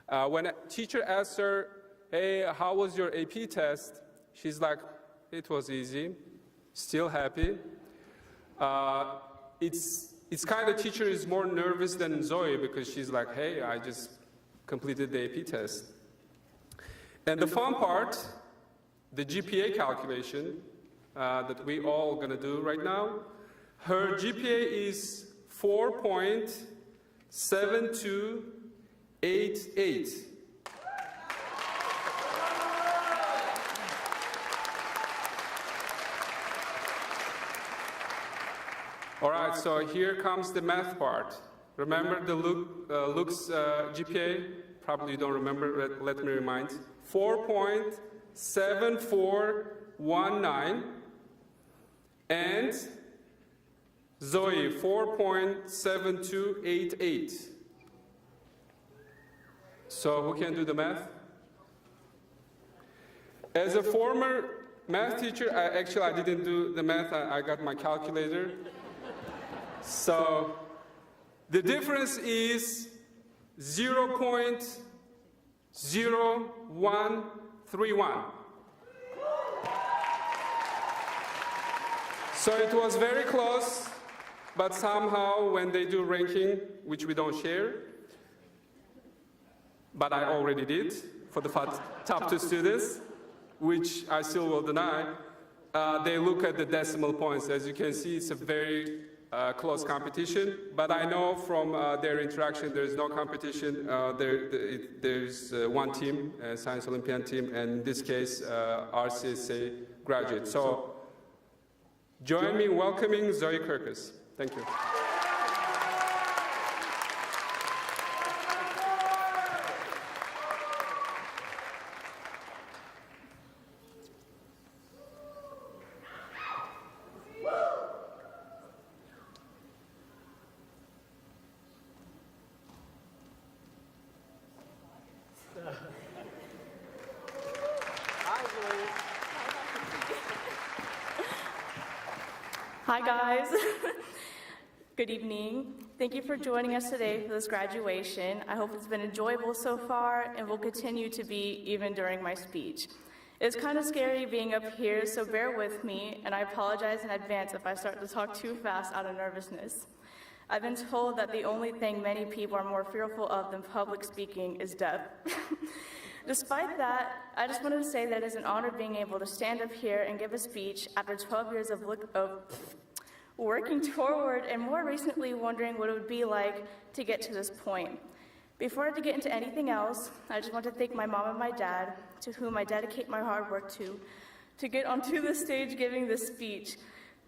S9: When a teacher asked her, hey, how was your AP test? She's like, it was easy, still happy. It's kind of teacher is more nervous than Zoe, because she's like, hey, I just completed the AP test. And the fun part, the GPA calculation that we all gonna do right now, her GPA is 4.7288. All right, so here comes the math part. Remember the Luke's GPA? Probably you don't remember, but let me remind. 4.7419, and Zoe, 4.7288. So who can do the math? As a former math teacher, I didn't do the math, I got my calculator. So the difference is 0.0131. So it was very close, but somehow when they do ranking, which we don't share, but I already did for the top 2 students, which I still will deny, they look at the decimal points. As you can see, it's a very close competition, but I know from their interaction there is no competition. There's one team, Science Olympiad team, and in this case, RCSA graduate. So join me in welcoming Zoe Kirkus. Thank you.
S11: Hi guys, good evening. Thank you for joining us today for this graduation. I hope it's been enjoyable so far and will continue to be even during my speech. It's kind of scary being up here, so bear with me, and I apologize in advance if I start to talk too fast out of nervousness. I've been told that the only thing many people are more fearful of than public speaking is death. Despite that, I just wanted to say that it's an honor being able to stand up here and give a speech after 12 years of working toward and more recently wondering what it would be like to get to this point. Before I get into anything else, I just want to thank my mom and my dad, to whom I dedicate my hard work to get onto the stage giving this speech.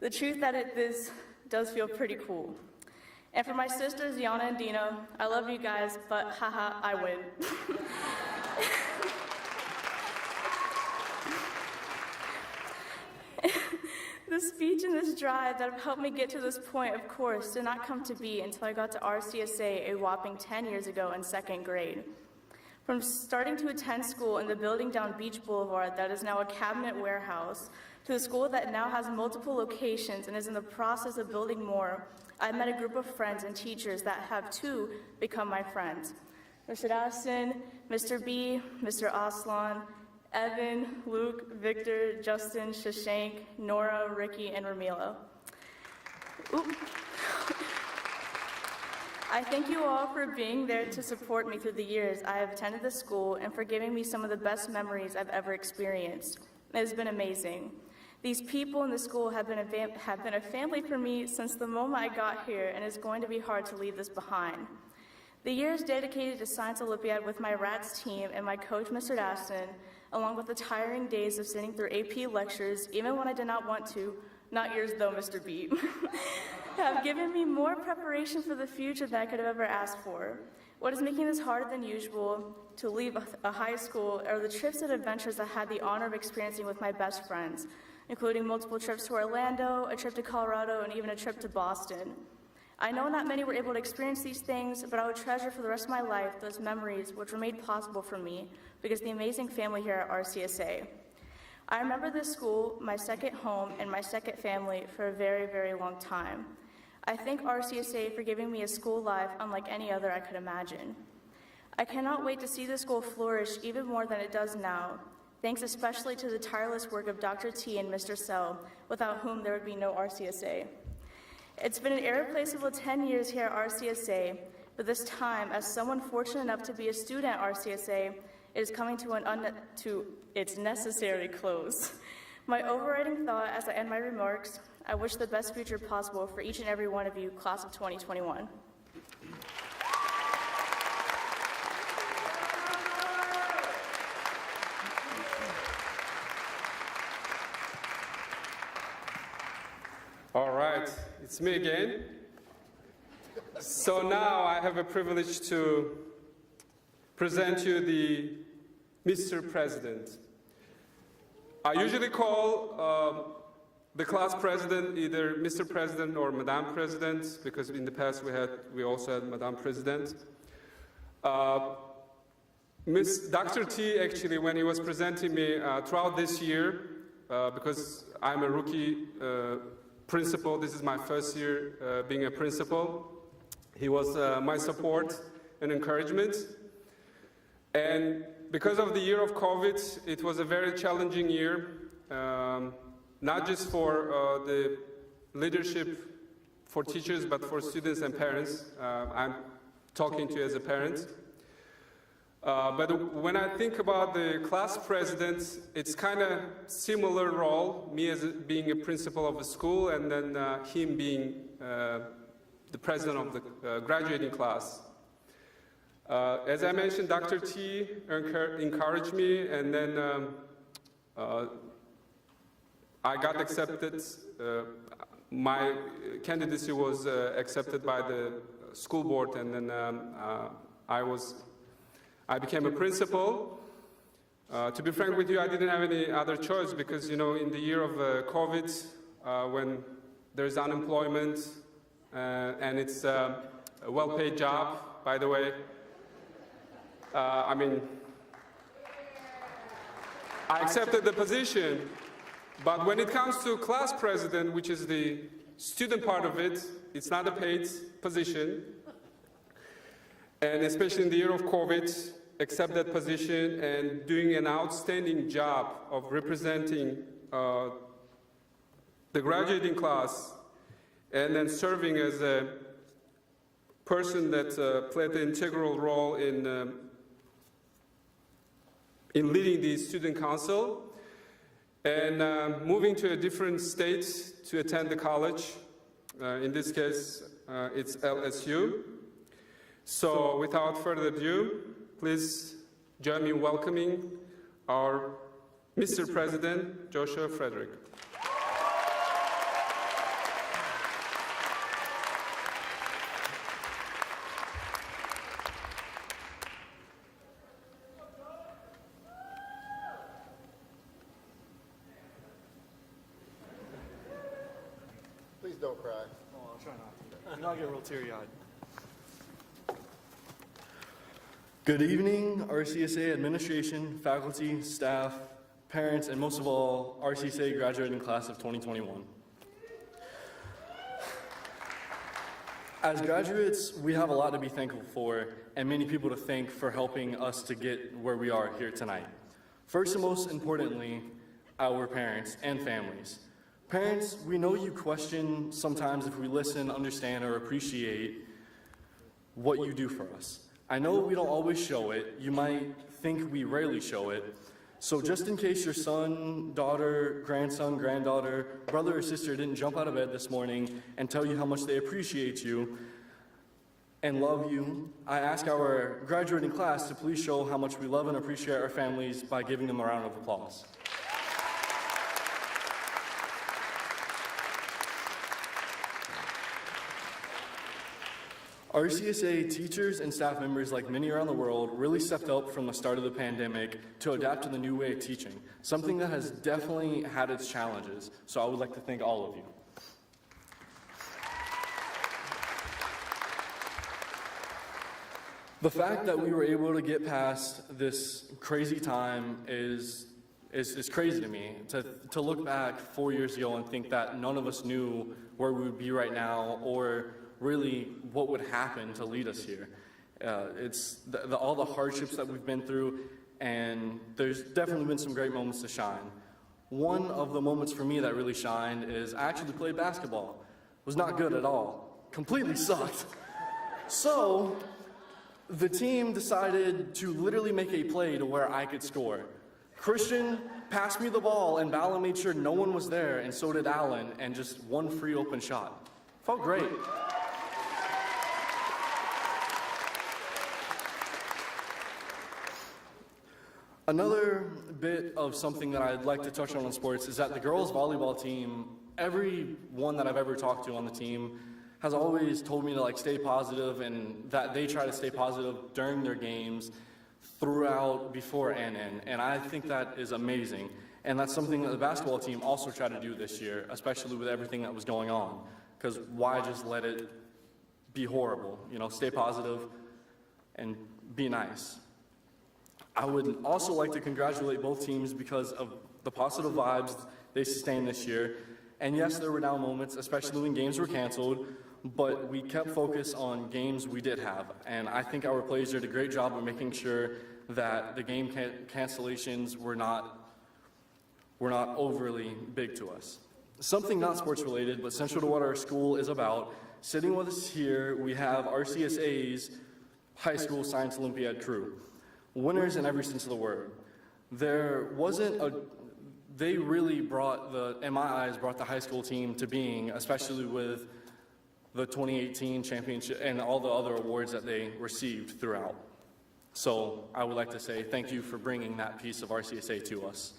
S11: The truth that this does feel pretty cool. And for my sisters, Yana and Dina, I love you guys, but haha, I win. The speech and this drive that have helped me get to this point, of course, did not come to be until I got to RCSA a whopping 10 years ago in 2nd grade. From starting to attend school in the building down Beach Boulevard that is now a cabinet warehouse, to the school that now has multiple locations and is in the process of building more, I met a group of friends and teachers that have too become my friends. Mr. Dawson, Mr. B, Mr. Aslan, Evan, Luke, Victor, Justin, Shashank, Nora, Ricky, and Ramila. I thank you all for being there to support me through the years I have attended the school and for giving me some of the best memories I've ever experienced. It has been amazing. These people in the school have been a family for me since the moment I got here, and it's going to be hard to leave this behind. The years dedicated to Science Olympiad with my RATS team and my coach, Mr. Daston, along with the tiring days of sitting through AP lectures, even when I did not want to, not yours though, Mr. B, have given me more preparation for the future than I could have ever asked for. What is making this harder than usual to leave a high school are the trips and adventures I had the honor of experiencing with my best friends, including multiple trips to Orlando, a trip to Colorado, and even a trip to Boston. I know not many were able to experience these things, but I would treasure for the rest of my life those memories which were made possible for me because of the amazing family here at RCSA. I remember this school, my second home, and my second family for a very, very long time. I thank RCSA for giving me a school life unlike any other I could imagine. I cannot wait to see the school flourish even more than it does now, thanks especially to the tireless work of Dr. T and Mr. Sell, without whom there would be no RCSA. It's been an irreplaceable 10 years here at RCSA, but this time, as someone fortunate enough to be a student at RCSA, it is coming to its necessary close. My overriding thought as I end my remarks, I wish the best future possible for each and every one of you, class of 2021.
S9: All right, it's me again. So now I have a privilege to present you the Mr. President. I usually call the class president either Mr. President or Madame President, because in the past we also had Madame President. Dr. T, actually, when he was presenting me throughout this year, because I'm a rookie principal, this is my first year being a principal, he was my support and encouragement. And because of the year of COVID, it was a very challenging year, not just for the leadership for teachers, but for students and parents. I'm talking to you as a parent. But when I think about the class president, it's kind of similar role, me as being a principal of the school, and then him being the president of the graduating class. As I mentioned, Dr. T encouraged me, and then I got accepted. My candidacy was accepted by the school board, and then I became a principal. To be frank with you, I didn't have any other choice because, you know, in the year of COVID, when there's unemployment, and it's a well-paid job, by the way, I mean, I accepted the position, but when it comes to class president, which is the student part of it, it's not a paid position. And especially in the year of COVID, accept that position and doing an outstanding job of representing the graduating class, and then serving as a person that played an integral role in leading the student council, and moving to a different state to attend the college. In this case, it's LSU. So without further ado, please join me in welcoming our Mr. President, Joshua Frederick.
S2: Please don't cry. Oh, I'll try not to. You know, I get real teary-eyed. Good evening, RCSA administration, faculty, staff, parents, and most of all, RCSA graduating class of 2021. As graduates, we have a lot to be thankful for and many people to thank for helping us to get where we are here tonight. First and most importantly, our parents and families. Parents, we know you question sometimes if we listen, understand, or appreciate what you do for us. I know we don't always show it. You might think we rarely show it. So just in case your son, daughter, grandson, granddaughter, brother, or sister didn't jump out of bed this morning and tell you how much they appreciate you and love you, I ask our graduating class to please show how much we love and appreciate our families by giving them a round of applause. RCSA teachers and staff members, like many around the world, really stepped up from the start of the pandemic to adapt to the new way of teaching, something that has definitely had its challenges. So I would like to thank all of you. The fact that we were able to get past this crazy time is crazy to me. To look back 4 years ago and think that none of us knew where we would be right now, or really what would happen to lead us here. It's all the hardships that we've been through, and there's definitely been some great moments to shine. One of the moments for me that really shined is I actually played basketball. Was not good at all. Completely sucked. So the team decided to literally make a play to where I could score. Christian passed me the ball, and Bala made sure no one was there, and so did Alan, and just one free open shot. Felt great. Another bit of something that I'd like to touch on in sports is that the girls volleyball team, everyone that I've ever talked to on the team has always told me to stay positive, and that they try to stay positive during their games, throughout, before, and in. And I think that is amazing. And that's something that the basketball team also tried to do this year, especially with everything that was going on. Because why just let it be horrible? You know, stay positive and be nice. I would also like to congratulate both teams because of the positive vibes they sustained this year. And yes, there were down moments, especially when games were canceled, but we kept focus on games we did have. And I think our players did a great job of making sure that the game cancellations were not overly big to us. Something not sports related, but central to what our school is about, sitting with us here, we have RCSA's high school science Olympiad crew. Winners in every sense of the word. They really brought in my eyes, brought the high school team to being, especially with the 2018 championship and all the other awards that they received throughout. So I would like to say thank you for bringing that piece of RCSA to us.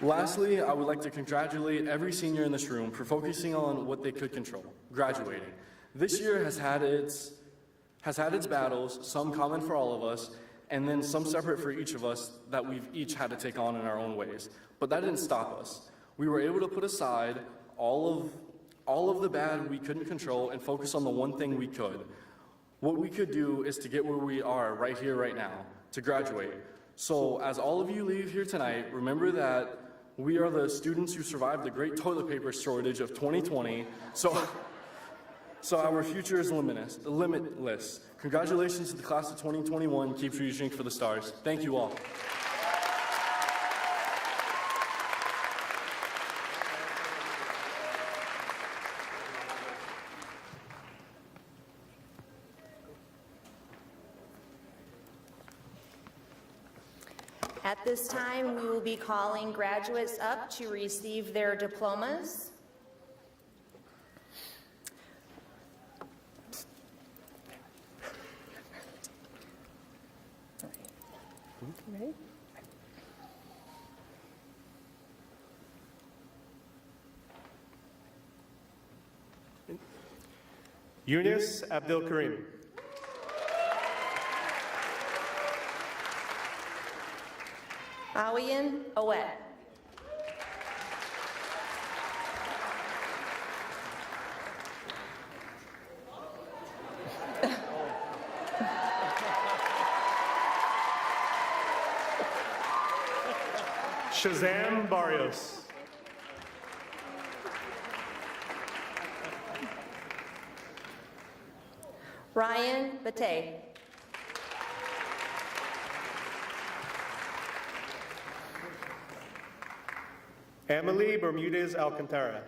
S2: Lastly, I would like to congratulate every senior in this room for focusing on what they could control, graduating. This year has had its battles, some common for all of us, and then some separate for each of us that we've each had to take on in our own ways. But that didn't stop us. We were able to put aside all of the bad we couldn't control and focus on the one thing we could. What we could do is to get where we are right here, right now, to graduate. So as all of you leave here tonight, remember that we are the students who survived the great toilet paper shortage of 2020. So our future is limitless. Congratulations to the class of 2021. Keep reaching for the stars. Thank you all.
S7: At this time, we will be calling graduates up to receive their diplomas. Ready?
S12: Yunus Abdul Karim.
S7: Awian Owet.
S12: Shazam Barrios.
S7: Ryan Batey.
S12: Emily Bermudez Alcantara.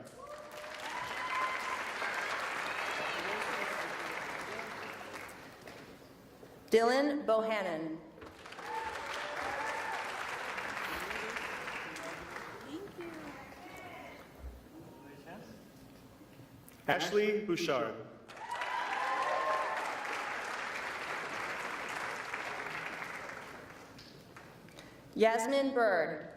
S7: Dylan Bohannon.
S12: Ashley Bouchard.
S7: Yasmin Bird.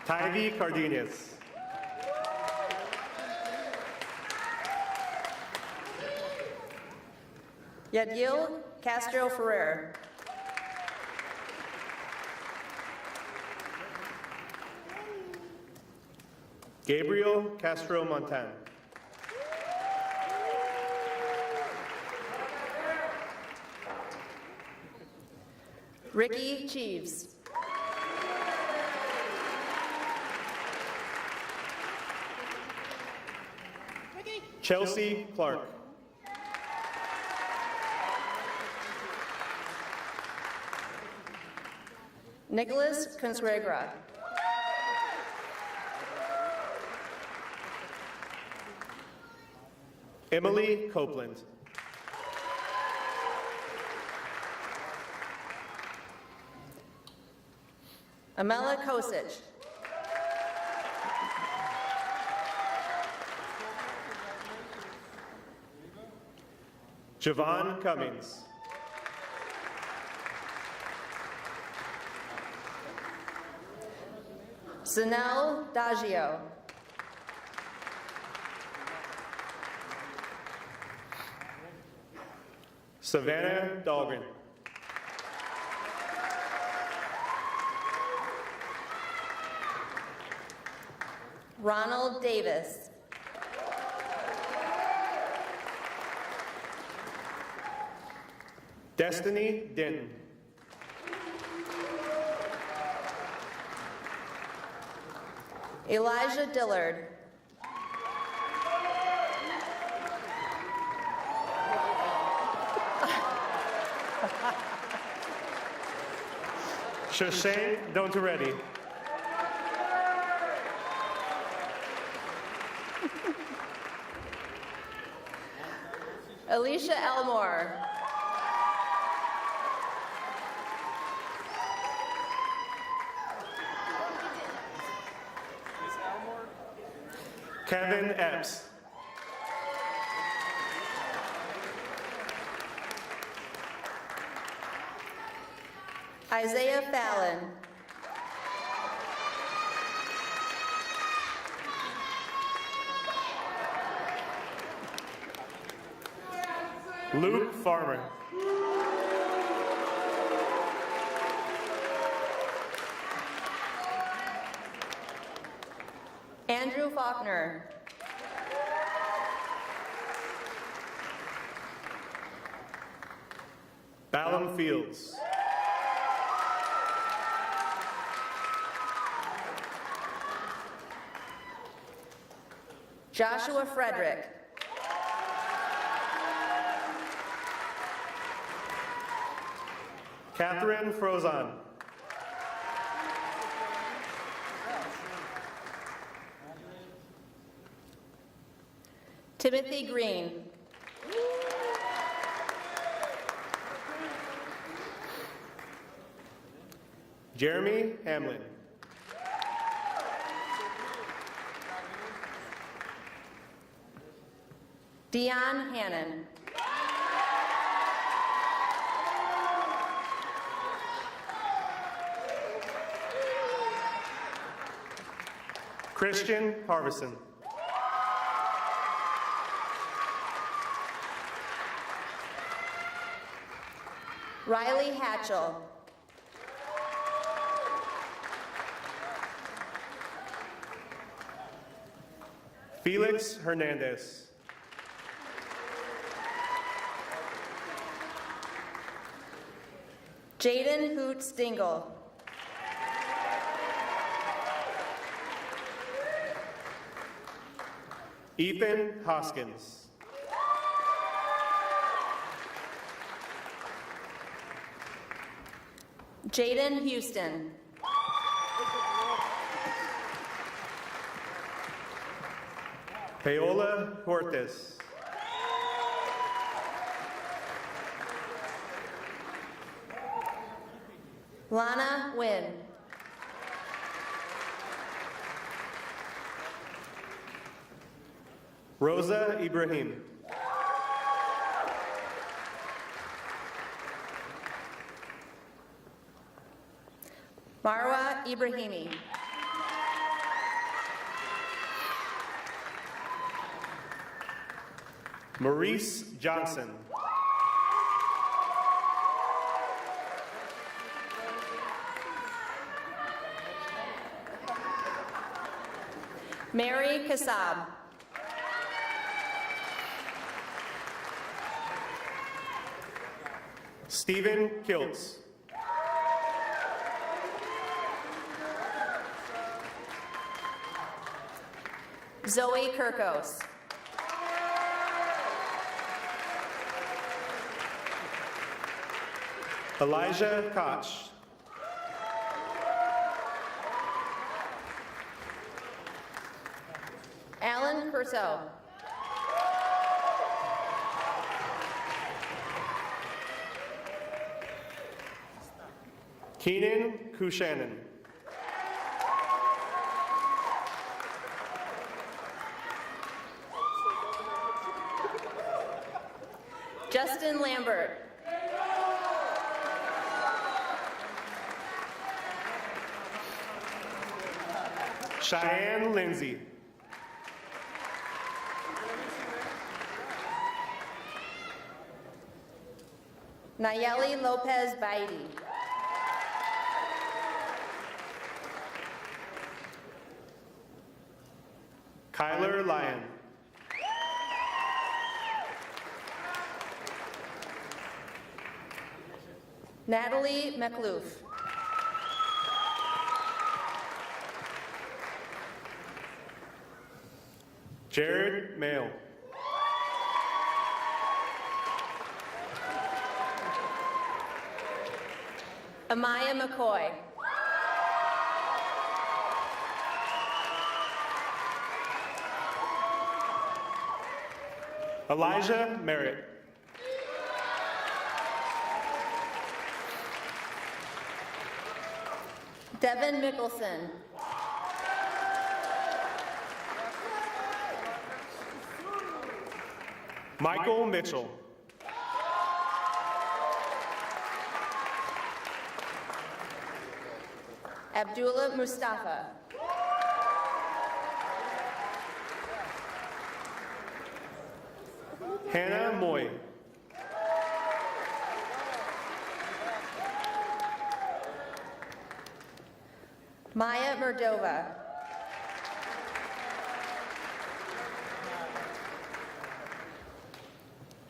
S12: Tyvee Cardenas.
S7: Yadil Castro Ferrer.
S12: Gabriel Castro Montan.
S7: Ricky Cheeves.
S12: Chelsea Clark.
S7: Nicholas Consuegra.
S12: Emily Copeland.
S7: Amela Kosic.
S12: Javon Cummings.
S7: Sanel Daggio.
S12: Savannah Dahlgren.
S7: Ronald Davis.
S12: Destiny Denton.
S7: Elijah Dillard.
S12: Shashank Dontaretti.
S7: Alicia Elmore.
S12: Kevin Epps.
S7: Isaiah Fallon.
S12: Luke Farmer.
S7: Andrew Faulkner.
S12: Ballum Fields.
S7: Joshua Frederick.
S12: Catherine Frozan.
S7: Timothy Green.
S12: Jeremy Hamlin.
S7: Dion Hannon.
S12: Christian Harvison.
S7: Riley Hatchell.
S12: Felix Hernandez.
S7: Jaden Hoots Dingle.
S12: Ethan Hoskins.
S7: Jaden Houston.
S12: Paola Huertas.
S7: Lana Wynn.
S12: Rosa Ibrahim.
S7: Marwa Ibrahimi.
S12: Maurice Johnson.
S7: Mary Kassab.
S12: Stephen Kiltz.
S7: Zoe Kirkos.
S12: Elijah Koch.
S7: Alan Curso.
S12: Keenan Kushanan.
S7: Justin Lambert.
S12: Cheyenne Lindsay.
S7: Nayeli Lopez Baidi.
S12: Lyon.
S7: Natalie McLoof.
S12: Jared Mail.
S7: Amaya McCoy.
S12: Elijah Merritt.
S7: Devin Mickelson.
S12: Michael Mitchell.
S7: Abdullah Mustafa.
S12: Hannah Moy.
S7: Maya Murdova.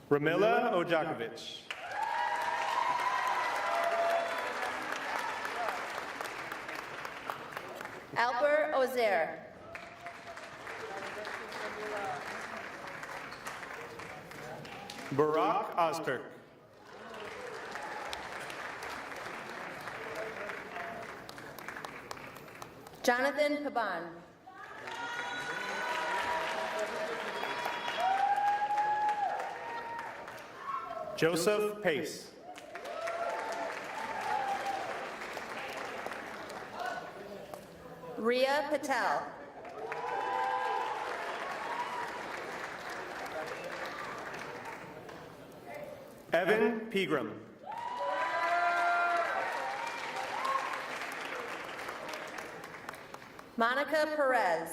S12: Ramila Ojakovic.
S7: Alper Ozer.
S12: Barack Ozturk.
S7: Jonathan Paban.
S12: Joseph Pace.
S7: Ria Patel.
S12: Evan Pegram.
S7: Monica Perez.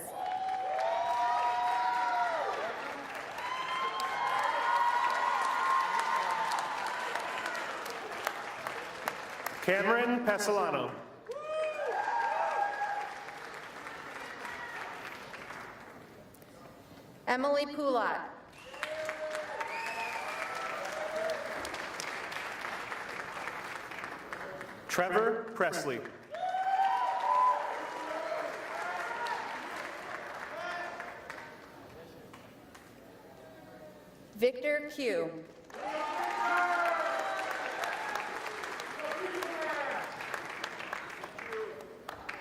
S12: Cameron Pasolano.
S7: Emily Poulat.
S12: Trevor Presley.
S7: Victor Q.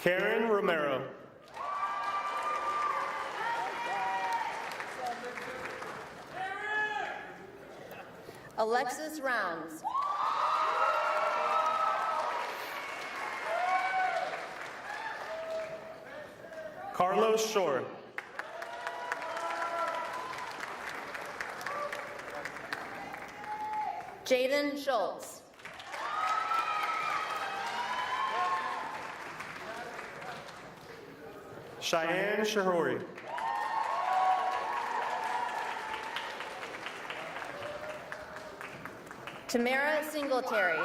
S12: Karen Romero.
S7: Alexis Rounds.
S12: Carlos Shore.
S7: Jaden Schultz.
S12: Cheyenne Shahori.
S7: Tamara Singletary.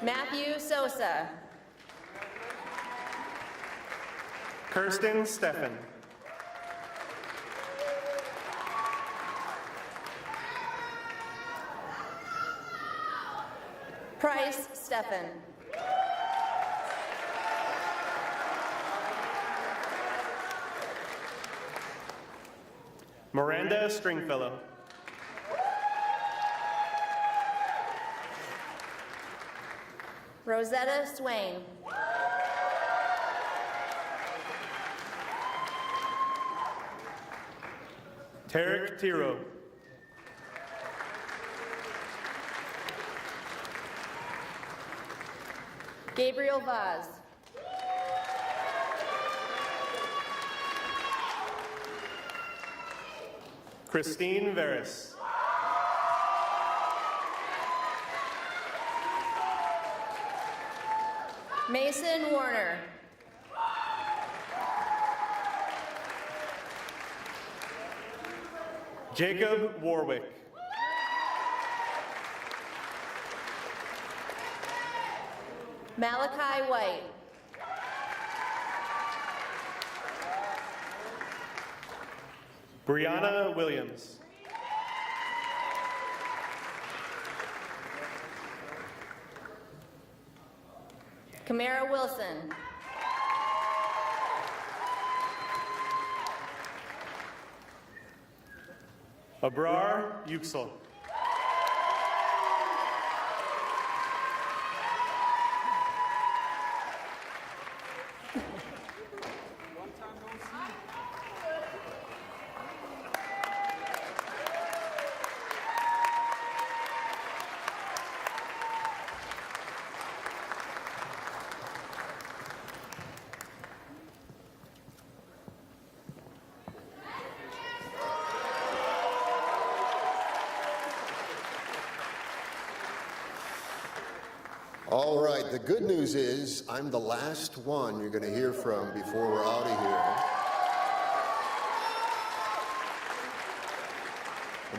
S7: Matthew Sosa.
S12: Kirsten Steffen.
S7: Price Steffen.
S12: Miranda Stringfellow.
S7: Rosetta Swain.
S12: Tarek Tiro.
S7: Gabriel Vaz.
S12: Christine Veris.
S7: Mason Warner.
S12: Jacob Warwick.
S7: Malachi White.
S12: Brianna Williams.
S7: Kamara Wilson.
S12: Abrar Yüksel.
S13: All right, the good news is I'm the last one you're going to hear from before we're out of here.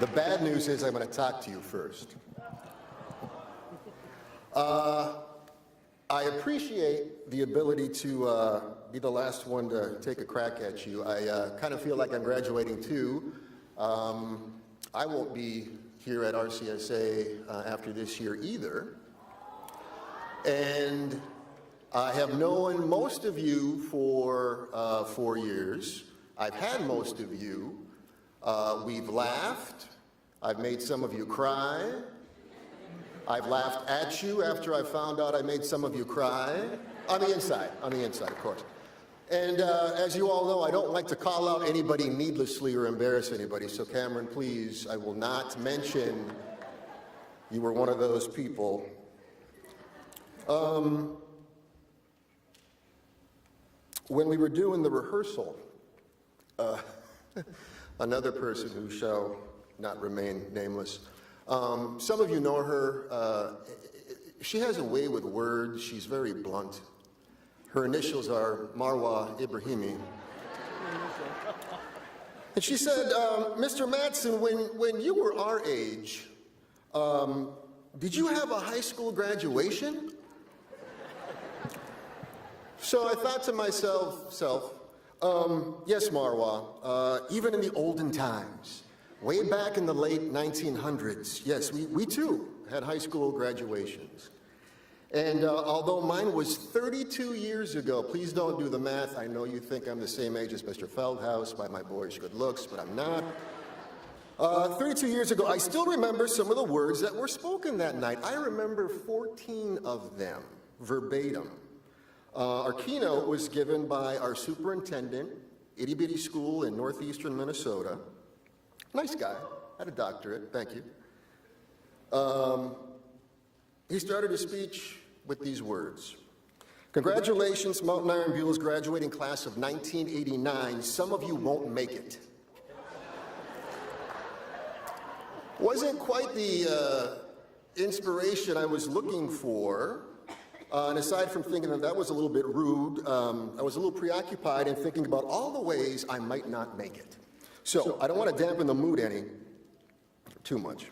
S13: The bad news is I'm going to talk to you first. I appreciate the ability to be the last one to take a crack at you. I kind of feel like I'm graduating too. I won't be here at RCSA after this year either. And I have known most of you for 4 years. I've had most of you. We've laughed. I've made some of you cry. I've laughed at you after I found out I made some of you cry. On the inside, of course. And as you all know, I don't like to call out anybody needlessly or embarrass anybody. So Cameron, please, I will not mention you were one of those people. When we were doing the rehearsal, another person who shall not remain nameless, some of you know her. She has a way with words. She's very blunt. Her initials are Marwa Ibrahimi. And she said, Mr. Mattson, when you were our age, did you have a high school graduation? So I thought to myself, yes, Marwa, even in the olden times, way back in the late 1900s, yes, we too had high school graduations. And although mine was 32 years ago, please don't do the math. I know you think I'm the same age as Mr. Feldhaus by my boyish good looks, but I'm not. 32 years ago, I still remember some of the words that were spoken that night. I remember 14 of them, verbatim. Our keynote was given by our superintendent, itty bitty school in northeastern Minnesota. Nice guy, had a doctorate, thank you. He started his speech with these words. Congratulations, Mountain Iron Buell's graduating class of 1989. Some of you won't make it. Wasn't quite the inspiration I was looking for. And aside from thinking that was a little bit rude, I was a little preoccupied in thinking about all the ways I might not make it. So I don't want to dampen the mood any too much.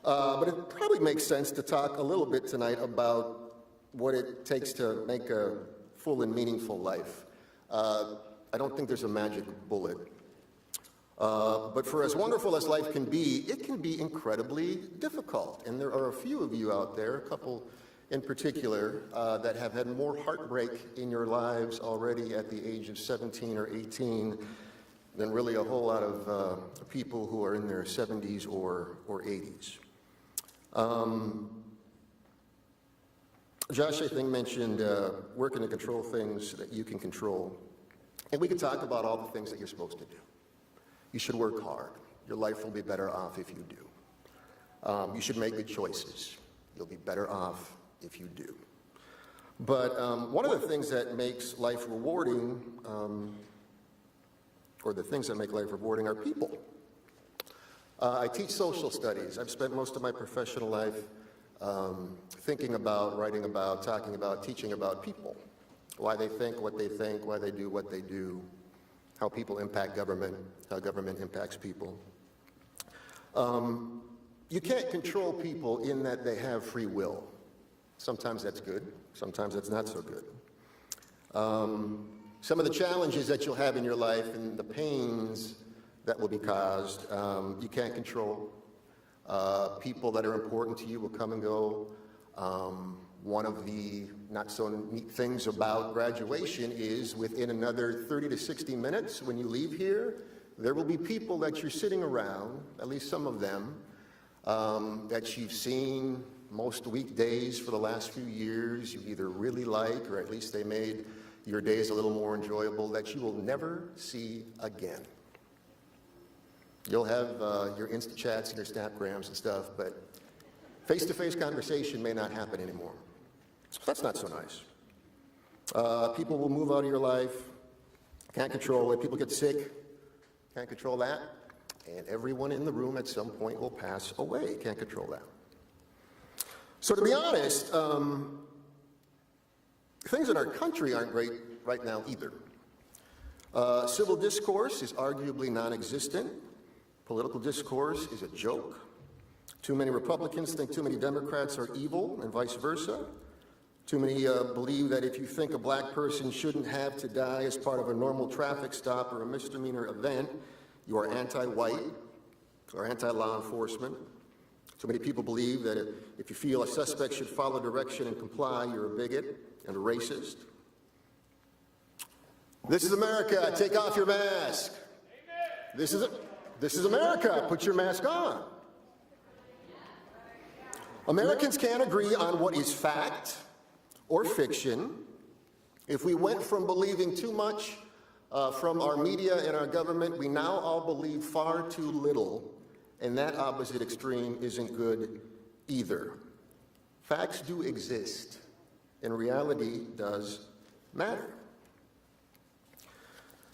S13: But it probably makes sense to talk a little bit tonight about what it takes to make a full and meaningful life. I don't think there's a magic bullet. But for as wonderful as life can be, it can be incredibly difficult. And there are a few of you out there, a couple in particular, that have had more heartbreak in your lives already at the age of 17 or 18 than really a whole lot of people who are in their 70s or 80s. Josh, I think, mentioned working to control things that you can control. And we could talk about all the things that you're supposed to do. You should work hard. Your life will be better off if you do. You should make good choices. You'll be better off if you do. But one of the things that makes life rewarding, or the things that make life rewarding, are people. I teach social studies. I've spent most of my professional life thinking about, writing about, talking about, teaching about people. Why they think, why they do what they do, how people impact government, how government impacts people. You can't control people in that they have free will. Sometimes that's good, sometimes that's not so good. Some of the challenges that you'll have in your life and the pains that will be caused, you can't control. People that are important to you will come and go. One of the not so neat things about graduation is within another 30 to 60 minutes when you leave here, there will be people that you're sitting around, at least some of them, that you've seen most weekdays for the last few years, you either really like, or at least they made your days a little more enjoyable, that you will never see again. You'll have your Insta chats and your Snapgrams and stuff, but face-to-face conversation may not happen anymore. So that's not so nice. People will move out of your life, can't control it. People get sick, can't control that. And everyone in the room at some point will pass away, can't control that. So to be honest, things in our country aren't great right now either. Civil discourse is arguably non-existent. Political discourse is a joke. Too many Republicans think too many Democrats are evil, and vice versa. Too many believe that if you think a black person shouldn't have to die as part of a normal traffic stop or a misdemeanor event, you are anti-white or anti-law enforcement. Too many people believe that if you feel a suspect should follow direction and comply, you're a bigot and a racist. This is America. Take off your mask. This is America. Put your mask on. Americans can't agree on what is fact or fiction. If we went from believing too much from our media and our government, we now all believe far too little, and that opposite extreme isn't good either. Facts do exist, and reality does matter.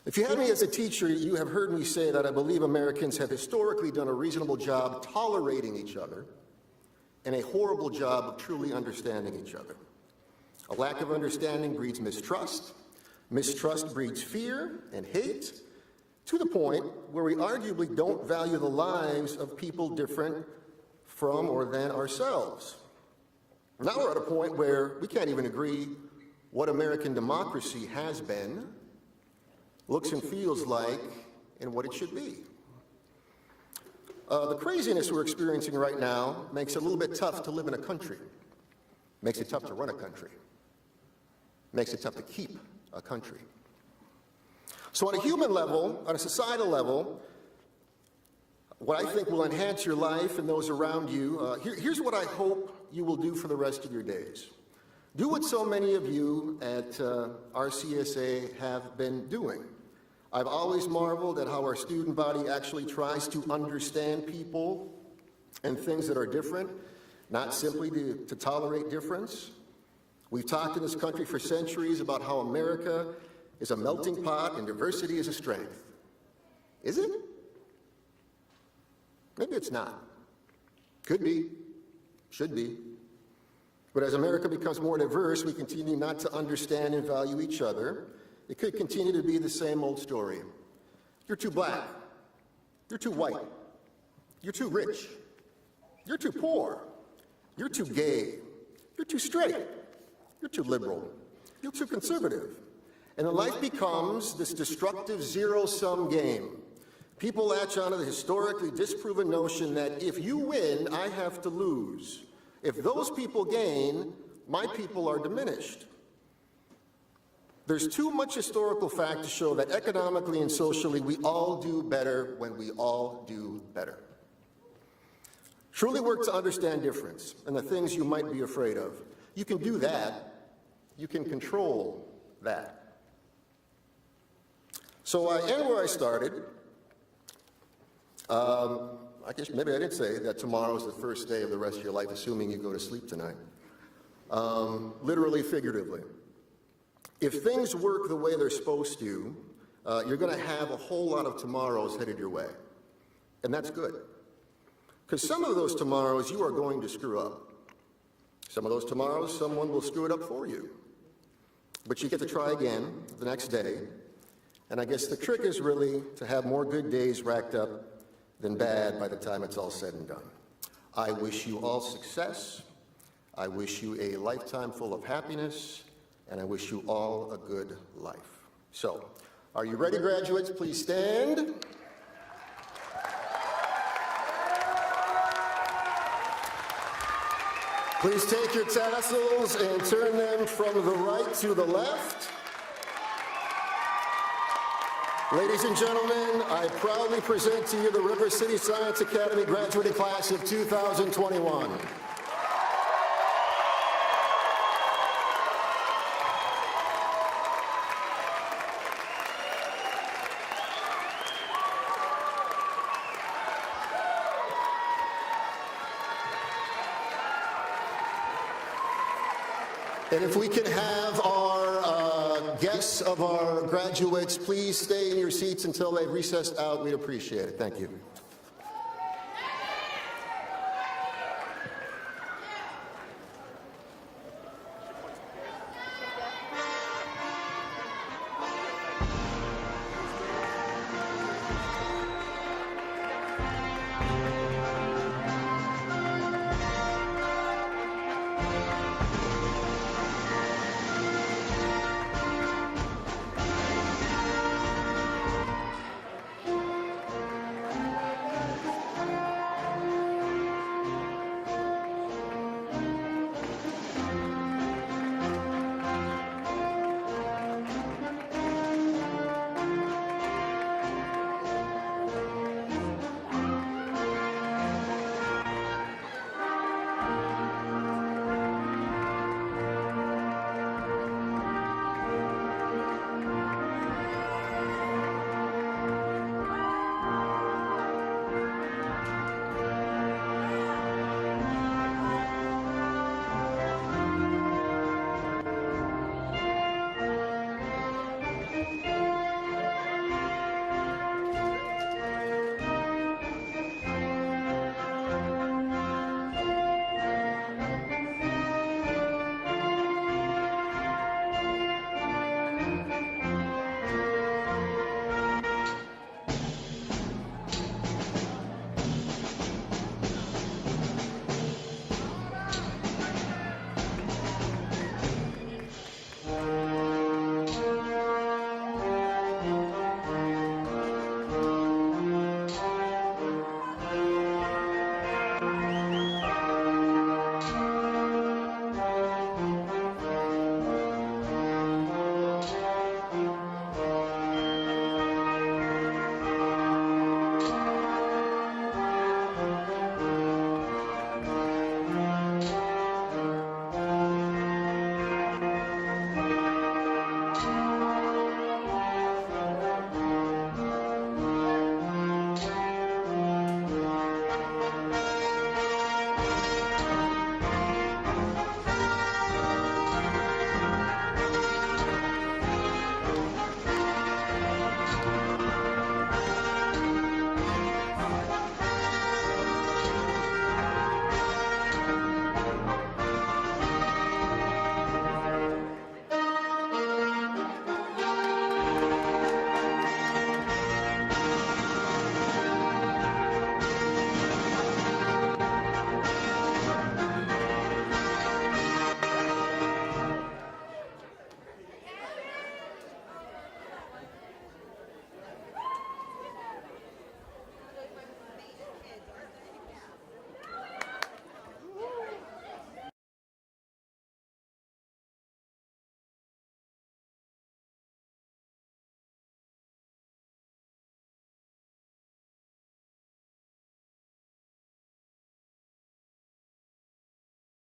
S13: If you had me as a teacher, you have heard me say that I believe Americans have historically done a reasonable job tolerating each other and a horrible job of truly understanding each other. A lack of understanding breeds mistrust. Mistrust breeds fear and hate, to the point where we arguably don't value the lives of people different from or than ourselves. Now we're at a point where we can't even agree what American democracy has been, looks and feels like, and what it should be. The craziness we're experiencing right now makes it a little bit tough to live in a country, makes it tough to run a country, makes it tough to keep a country. So on a human level, on a societal level, what I think will enhance your life and those around you, here's what I hope you will do for the rest of your days. Do what so many of you at RCSA have been doing. I've always marveled at how our student body actually tries to understand people and things that are different, not simply to tolerate difference. We've talked in this country for centuries about how America is a melting pot and diversity is a strength. Is it? Maybe it's not. Could be. Should be. But as America becomes more diverse, we continue not to understand and value each other. It could continue to be the same old story. You're too black. You're too white. You're too rich. You're too poor. You're too gay. You're too straight. You're too liberal. You're too conservative. And then life becomes this destructive zero-sum game. People latch onto the historically disproven notion that if you win, I have to lose. If those people gain, my people are diminished. There's too much historical fact to show that economically and socially we all do better when we all do better. Truly work to understand difference and the things you might be afraid of. You can do that. You can control that. So I end where I started. I guess maybe I did say that tomorrow is the first day of the rest of your life, assuming you go to sleep tonight. Literally, figuratively. If things work the way they're supposed to, you're going to have a whole lot of tomorrows headed your way. And that's good. Because some of those tomorrows you are going to screw up. Some of those tomorrows someone will screw it up for you. But you get to try again the next day. And I guess the trick is really to have more good days racked up than bad by the time it's all said and done. I wish you all success. I wish you a lifetime full of happiness, and I wish you all a good life. So, are you ready, graduates? Please stand. Please take your tassels and turn them from the right to the left. Ladies and gentlemen, I proudly present to you the River City Science Academy graduating class of 2021. And if we can have our guests of our graduates please stay in your seats until they've recessed out, we'd appreciate it. Thank you.